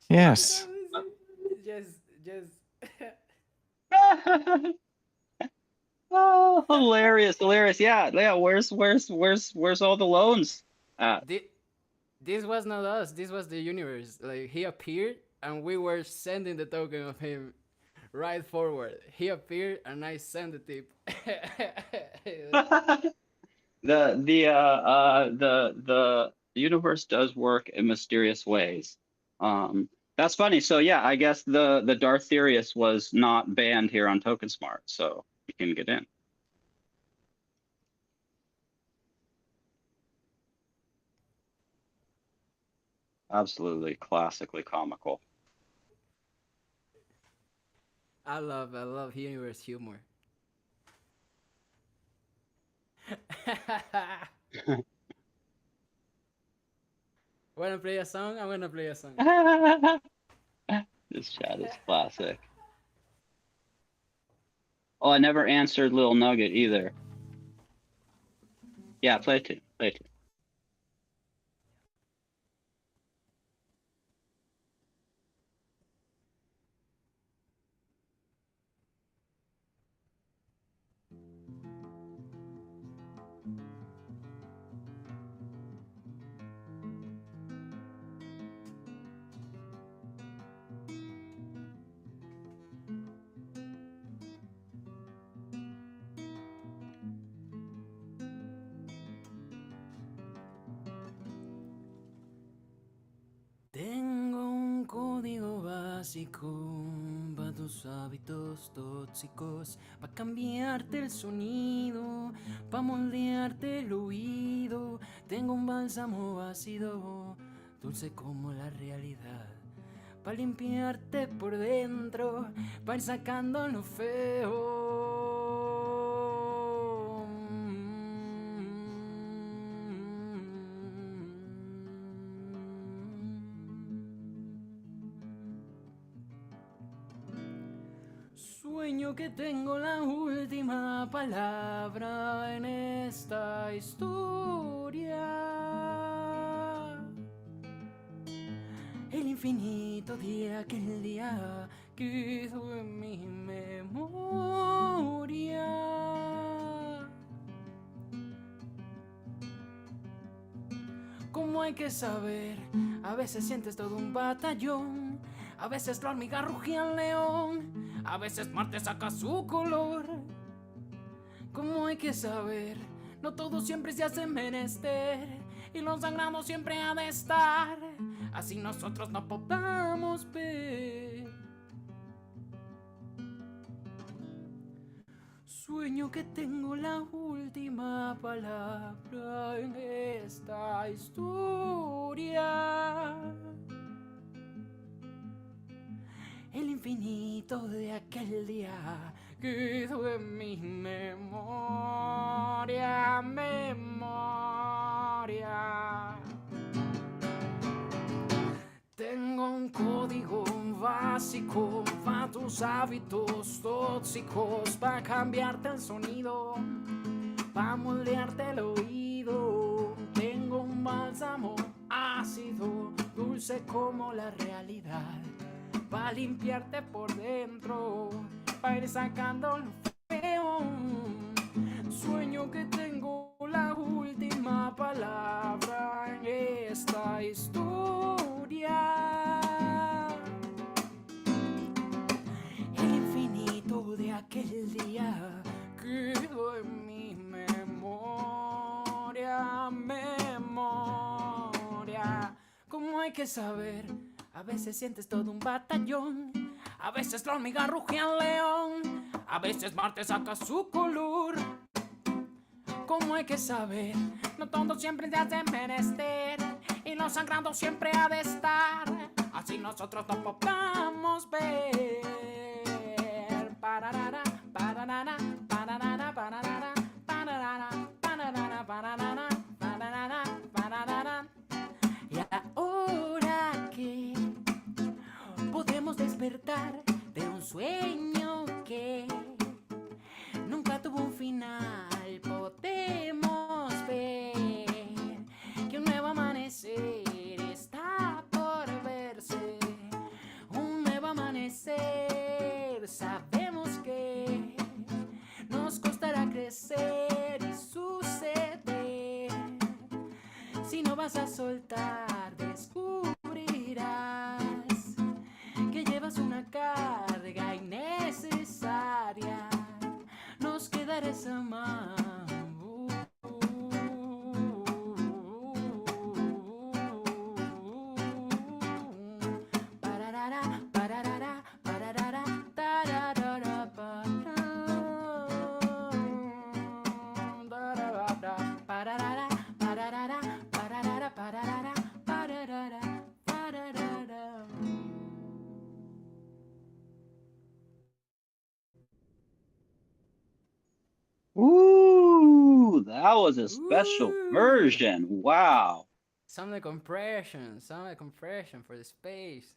Speaker 3: Yes.
Speaker 2: Just.
Speaker 1: Oh, hilarious. Yeah. Where's all the loans at?
Speaker 2: This was not us. This was the universe. Like, he appeared, and we were sending the token of him right forward. He appeared, and I sent the tip.
Speaker 1: The universe does work in mysterious ways. That's funny. So yeah, I guess the Darth Therius was not banned here on TokenSmart, so you can get in. Absolutely classically comical.
Speaker 2: I love universe humor. Wanna play a song? I'm gonna play a song.
Speaker 1: This chat is classic. Oh, I never answered Little Nugget either. Yeah, play two.
Speaker 2: Tengo un código básico para tus hábitos tóxicos, para cambiarte el sonido, para moldearte el oído. Tengo un bálsamo ácido, dulce como la realidad, para limpiarte por dentro, para ir sacando lo feo. Sueño que tengo la última palabra en esta historia. El infinito de aquel día quedó en mi memoria. Como hay que saber, a veces sientes todo un batallón, a veces la hormiga rugía al león, a veces Marte saca su color. Como hay que saber, no todo siempre se hace menester, y lo sagrado siempre ha de estar, así nosotros no podamos ver. Sueño que tengo la última palabra en esta historia. infinito de aquel día quedó en mi memoria, memoria. Tengo un código básico para tus hábitos tóxicos, para cambiarte el sonido, para moldearte el oído. Tengo un bálsamo ácido, dulce como la realidad, para limpiarte por dentro, para ir sacando lo feo. Sueño que tengo la última palabra en esta historia. El infinito de aquel día quedó en mi memoria, memoria. Como hay que saber, a veces sientes todo un batallón, a veces la hormiga ruge al león, a veces Marte saca su color. Como hay que saber, no todo siempre te hace menester, y lo sangrando siempre ha de estar, así nosotros no podamos ver. Pararara, pararara, pararara, pararara, pararara, pararara, pararara, pararara, pararara. Y ahora que podemos despertar de un sueño que nunca tuvo un final, podemos ver que un nuevo amanecer está por verse. Un nuevo amanecer, sabemos que nos costará crecer y suceder. Si no vas a soltar, descubrirás que llevas una carga innecesaria. Nos quedará esa mano. Pararara, pararara, pararara, tararara, pararara, pararara, pararara, pararara, pararara, pararara.
Speaker 1: Ooh, that was a special
Speaker 2: Ooh.
Speaker 1: version. Wow.
Speaker 2: Some compression for the space.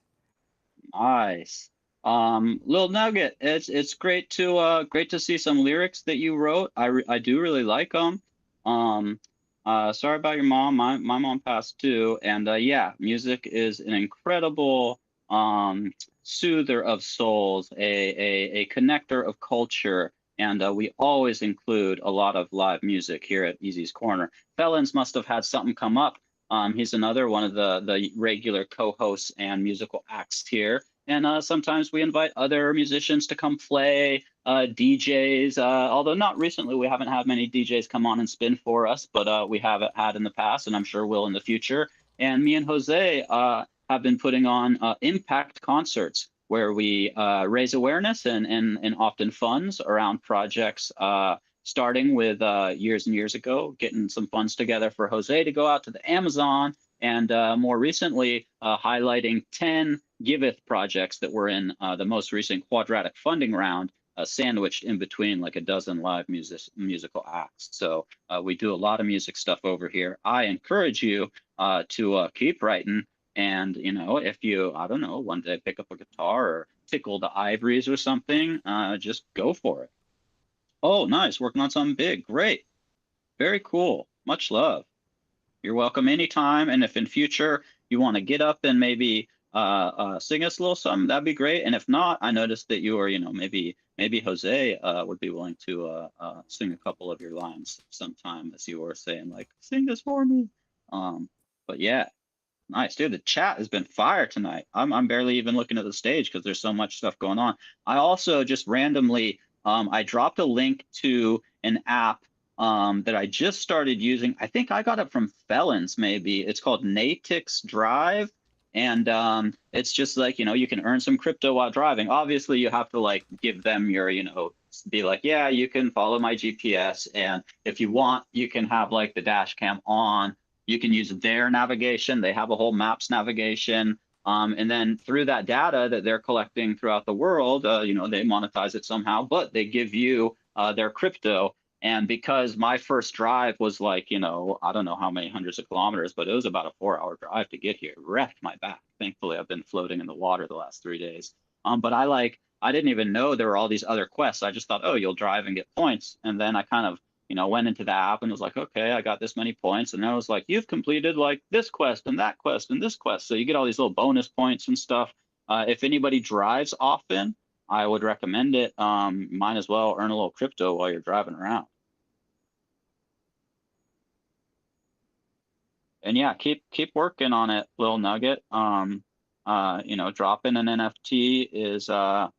Speaker 1: Nice. Little Nugget, it's great to see some lyrics that you wrote. I do really like them. Sorry about your mom. My mom passed too, and yeah, music is an incredible soother of souls, a connector of culture, and we always include a lot of live music here at Easy's Corner. Felons must have had something come up. He's another one of the regular co-hosts and musical acts here. And sometimes we invite other musicians to come play, DJs, although not recently. We haven't had many DJs come on and spin for us, but we have had in the past, and I'm sure will in the future. And me and Jose have been putting on impact concerts where we raise awareness and often funds around projects, starting with years and years ago, getting some funds together for Jose to go out to the Amazon, and more recently highlighting 10 Giveth projects that were in the most recent quadratic funding round, sandwiched in between like a dozen live musical acts. So we do a lot of music stuff over here. I encourage you to keep writing. And, you know, if you, I don't know, one day pick up a guitar or tickle the ivories or something, just go for it. Oh, nice. Working on something big. Great. Very cool. Much love. You're welcome anytime. And if in future you want to get up and maybe sing us a little something, that'd be great. And if not, I noticed that you were, you know, maybe Jose would be willing to sing a couple of your lines sometime, as you were saying, like, sing this for me. But yeah, nice, dude. The chat has been fire tonight. I'm barely even looking at the stage because there's so much stuff going on. I also just randomly I dropped a link to an app that I just started using. I think I got it from Felons, maybe. It's called Natix Drive. And it's just like, you know, you can earn some crypto while driving. Obviously, you have to like give them your, you know, be like, yeah, you can follow my GPS. And if you want, you can have like the dash cam on. You can use their navigation. They have a whole maps navigation. And then through that data that they're collecting throughout the world, you know, they monetize it somehow, but they give you their crypto. And because my first drive was like, you know, I don't know how many hundreds of kilometers, but it was about a 4-hour drive to get here. It wrecked my back. Thankfully, I've been floating in the water the last 3 days. But I didn't even know there were all these other quests. I just thought, oh, you'll drive and get points. And then I kind of, you know, went into the app and was like, okay, I got this many points. And then I was like, you've completed like this quest and that quest and this quest. So you get all these little bonus points and stuff. If anybody drives often, I would recommend it. Might as well earn a little crypto while you're driving around. And yeah, keep working on it, Lil Nugget. You know, dropping an NFT is a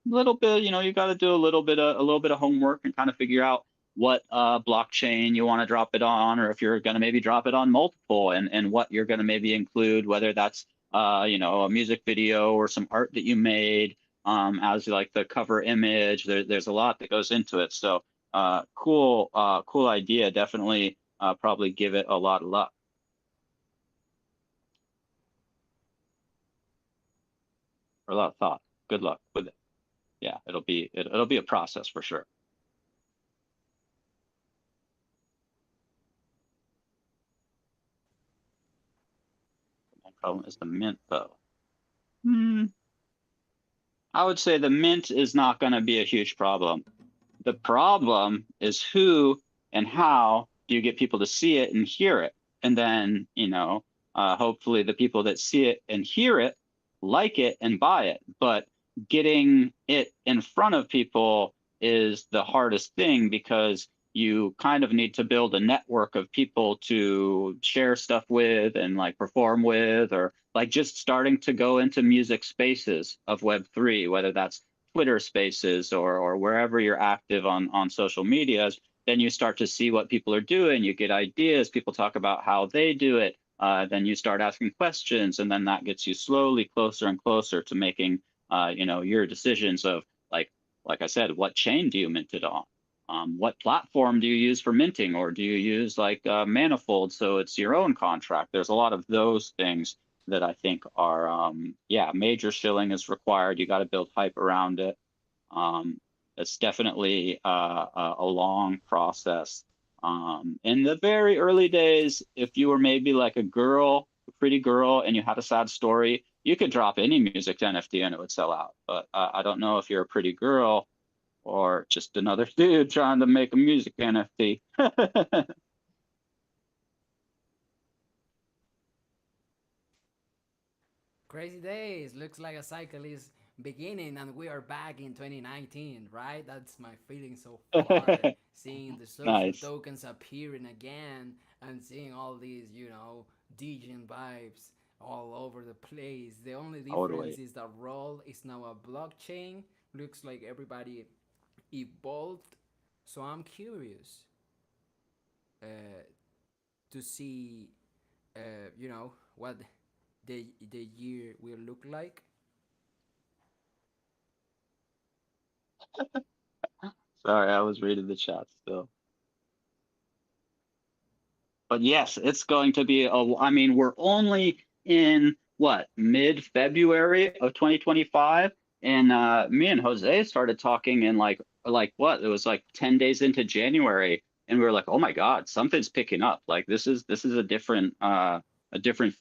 Speaker 1: little bit, you know, you got to do a little bit of homework and kind of figure out what blockchain you want to drop it on, or if you're going to maybe drop it on multiple, and what you're going to maybe include, whether that's you know, a music video or some art that you made as like the cover image. There's a lot that goes into it. So cool idea. Definitely probably give it a lot of luck. Or a lot of thought. Good luck with it. Yeah, it'll be a process for sure. The problem is the mint though. I would say the mint is not going to be a huge problem. The problem is who and how do you get people to see it and hear it? And then, you know, hopefully the people that see it and hear it like it and buy it. But getting it in front of people is the hardest thing, because you kind of need to build a network of people to share stuff with and like perform with, or like just starting to go into music spaces of Web3, whether that's Twitter spaces or wherever you're active on social medias. Then you start to see what people are doing. You get ideas. People talk about how they do it. Then you start asking questions, and then that gets you slowly closer and closer to making, you know, your decisions of like I said, what chain do you mint it on? What platform do you use for minting, or do you use like Manifold so it's your own contract? There's a lot of those things that I think are, yeah, major shilling is required. You got to build hype around it. It's definitely a long process. In the very early days, if you were maybe like a girl, a pretty girl, and you had a sad story, you could drop any music to NFT and it would sell out. But I don't know if you're a pretty girl or just another dude trying to make a music NFT.
Speaker 2: Crazy days. Looks like a cycle is beginning and we are back in 2019, right? That's my feeling so far. Seeing the social
Speaker 1: Nice.
Speaker 2: tokens appearing again and seeing all these, you know, DJing vibes all over the place. The only difference
Speaker 1: Totally.
Speaker 2: is that role is now a blockchain. Looks like everybody evolved. So I'm curious uh, to see, you know, what the year will look like.
Speaker 1: Sorry, I was reading the chat still. But yes, it's going to be I mean, we're only in what, mid-February of 2025, and me and Jose started talking in like what, it was like 10 days into January, and we were like, oh my God, something's picking up. Like this is a different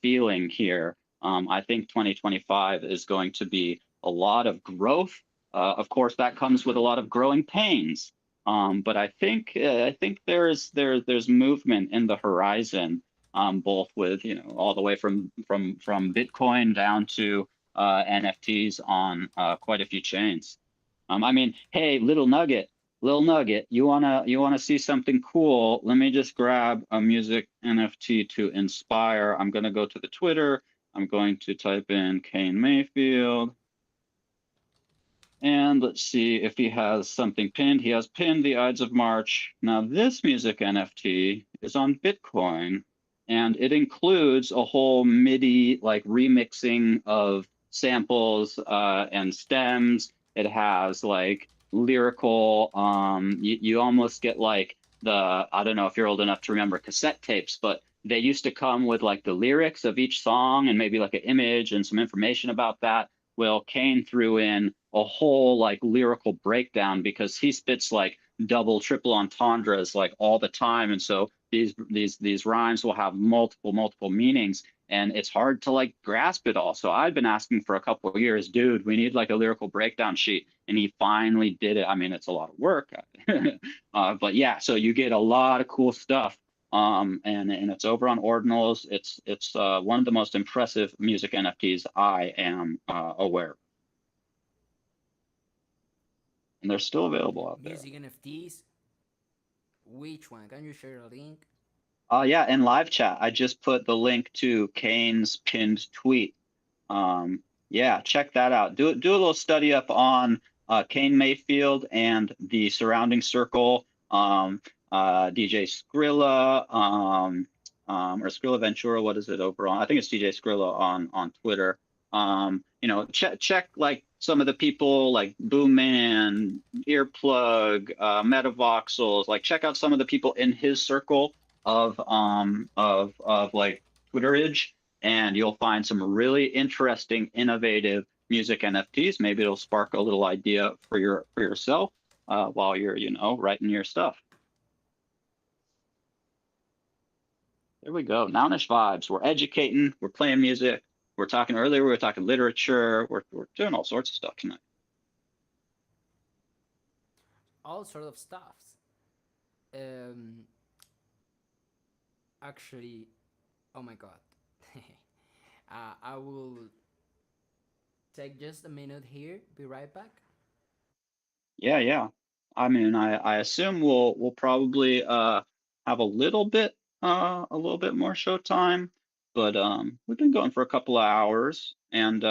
Speaker 1: feeling here. I think 2025 is going to be a lot of growth. Of course, that comes with a lot of growing pains. But I think there's movement in the horizon, both with, you know, all the way from Bitcoin down to NFTs on quite a few chains. I mean, hey, Little Nugget, you wanna see something cool? Let me just grab a music NFT to inspire. I'm gonna go to the Twitter. I'm going to type in Kane Mayfield. And let's see if he has something pinned. He has pinned the Ides of March. Now this music NFT is on Bitcoin, and it includes a whole MIDI like remixing of samples and stems. It has like lyrical, you almost get like I don't know if you're old enough to remember cassette tapes, but they used to come with like the lyrics of each song and maybe like an image and some information about that. Well, Kane threw in a whole like lyrical breakdown because he spits like double, triple entendres like all the time, and so these rhymes will have multiple meanings, and it's hard to like grasp it all. So I've been asking for a couple of years, dude, we need like a lyrical breakdown sheet, and he finally did it. I mean, it's a lot of work, but yeah, so you get a lot of cool stuff. And it's over on Ordinals. It's one of the most impressive music NFTs I am aware of. And they're still available out there.
Speaker 2: Music NFTs. Which one? Can you share a link?
Speaker 1: Yeah, in live chat, I just put the link to Kane's pinned tweet. Yeah, check that out. Do a little study up on Kane Mayfield and the surrounding circle. DJ Skrilla, or Skrilla Ventura. What is it over on? I think it's DJ Skrilla on Twitter. You know, check like some of the people like Boomman, Earplug, Metavoxels. Like check out some of the people in his circle of like Twitterage, and you'll find some really interesting, innovative music NFTs. Maybe it'll spark a little idea for yourself while you're, you know, writing your stuff. There we go. Nounish vibes. We're educating. We're playing music. We're talking earlier. We were talking literature. We're doing all sorts of stuff tonight.
Speaker 2: All sort of stuffs. Actually, oh my god. I will take just a minute here. Be right back.
Speaker 1: Yeah. I mean, I assume we'll probably have a little bit more show time, but we've been going for a couple of hours, and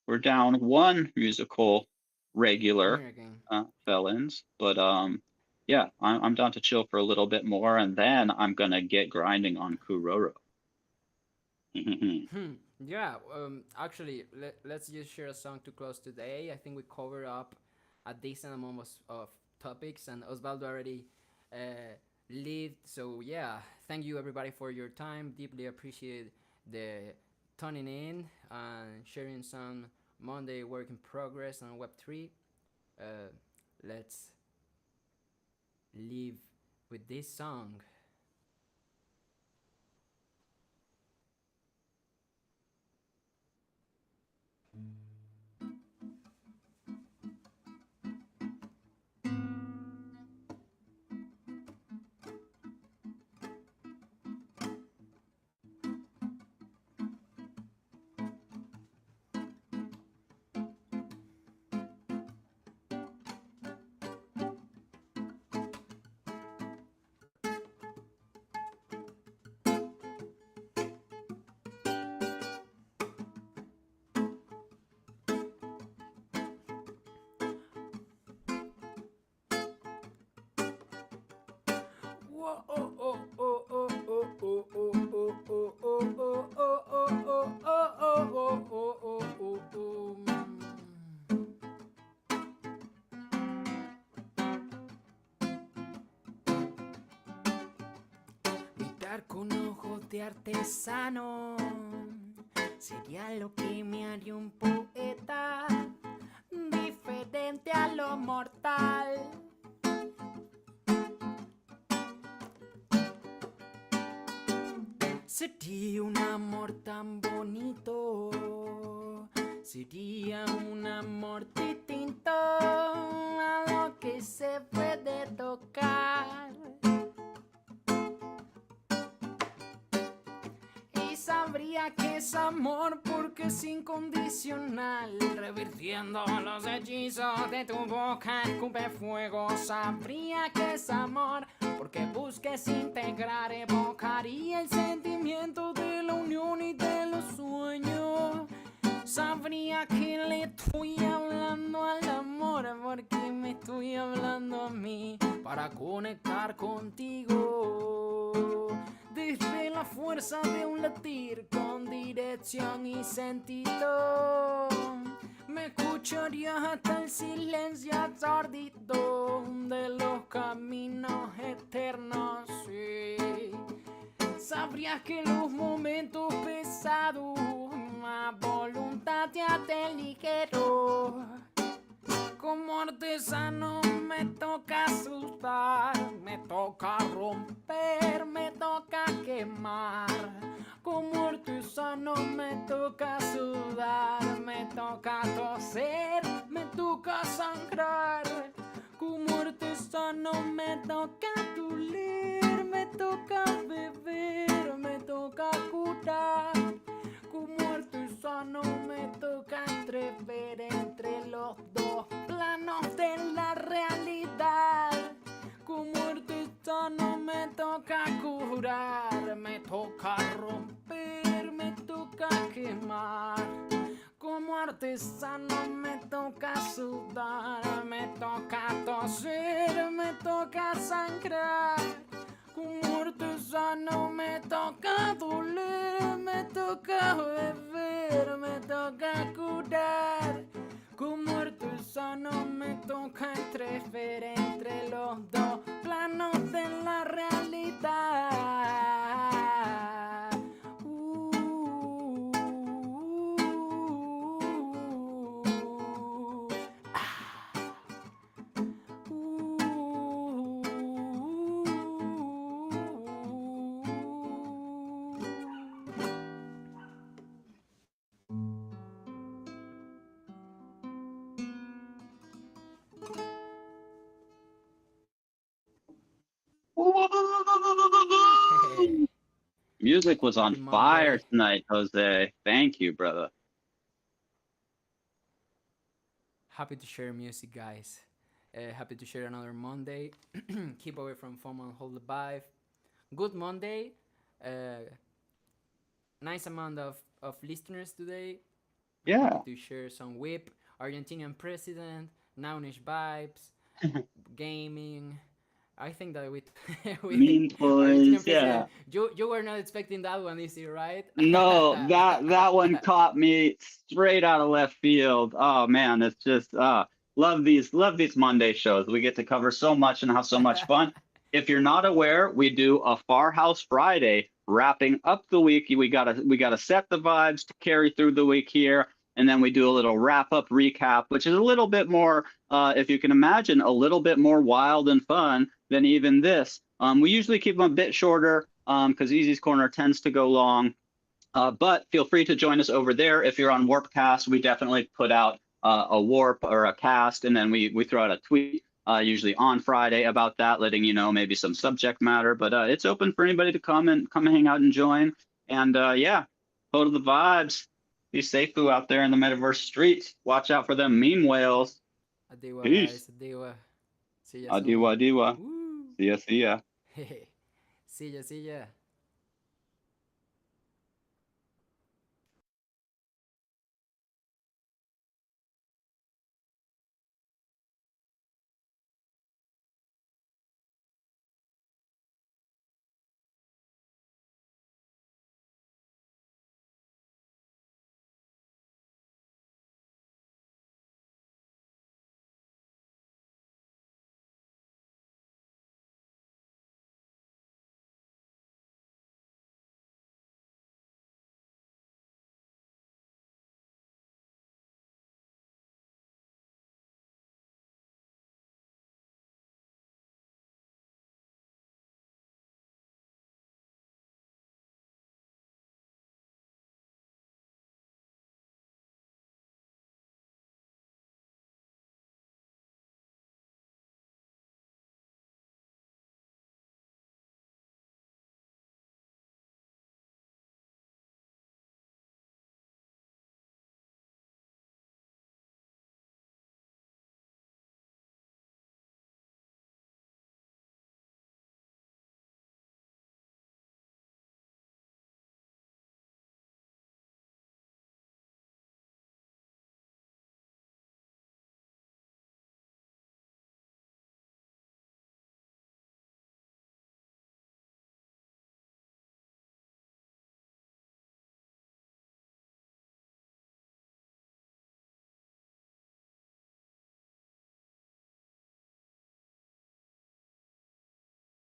Speaker 1: we're down one musical regular felons, but yeah, I'm down to chill for a little bit more, and then I'm gonna get grinding on Kuroro.
Speaker 2: Yeah, actually, let's just share a song to close today. I think we covered up a decent amount of topics, and Osvaldo already lived. So yeah, thank you everybody for your time. Deeply appreciate the tuning in and sharing some Monday work in progress on Web3. Let's leave with this song. Mirar con ojos de artesano sería lo que me haría un poeta diferente a lo mortal. Sería un amor tan bonito, sería un amor distinto a lo que se puede tocar. Y sabría que es amor porque es incondicional, revirtiendo los hechizos de tu boca, escupe fuego. Sabría que es amor porque busques integrar, evocaría el sentimiento de la unión y de los sueños. Sabría que le estoy hablando al amor porque me estoy hablando a mí para conectar contigo. Desde la fuerza de un latir con dirección y sentido, me escucharías hasta el silencio absordido de los caminos eternos. Sí. sabrías que los momentos pesados a voluntad te hacen ligero. Como artesano me toca asustar, me toca romper, me toca quemar. Como artesano me toca sudar, me toca toser, me toca sangrar. Como artesano me toca doler, me toca beber, me toca curar. Como artesano me toca entrever entre los dos planos de la realidad. Como artesano me toca curar, me toca romper, me toca quemar. Como artesano me toca sudar, me toca toser, me toca sangrar. Como artesano me toca doler, me toca beber, me toca curar. Como artesano me toca entrever entre los dos planos de la realidad.
Speaker 1: Music was on
Speaker 2: Happy
Speaker 1: fire
Speaker 2: Monday.
Speaker 1: tonight, Jose. Thank you, brother.
Speaker 2: Happy to share music, guys. Happy to share another Monday. Keep away from FOMO and hold the vibe. Good Monday. Nice amount of listeners today.
Speaker 1: Yeah.
Speaker 2: Happy to share some whip, Argentinian president, Nounish vibes, gaming. I think that we
Speaker 1: Meme
Speaker 2: Argentinian
Speaker 1: coins, yeah.
Speaker 2: president. You were not expecting that one, is it right?
Speaker 1: No, that one caught me straight out of left field. Oh man, it's just love these Monday shows. We get to cover so much and have so much fun. If you're not aware, we do a Far House Friday, wrapping up the week. We gotta set the vibes to carry through the week here, and then we do a little wrap up recap, which is a little bit more, if you can imagine, a little bit more wild and fun than even this. We usually keep them a bit shorter because Easy's Corner tends to go long. But feel free to join us over there. If you're on Warpcast, we definitely put out a warp or a cast, and then we throw out a tweet usually on Friday about that, letting you know maybe some subject matter. But it's open for anybody to come and hang out and join. And yeah, hold the vibes. Be safe out there in the metaverse streets. Watch out for them meme whales.
Speaker 2: Adiwa,
Speaker 1: Peace.
Speaker 2: guys. Adiwa. See ya
Speaker 1: Adiwa,
Speaker 2: soon.
Speaker 1: adiwa.
Speaker 2: Woo.
Speaker 1: See ya, see ya.
Speaker 2: See ya, see ya.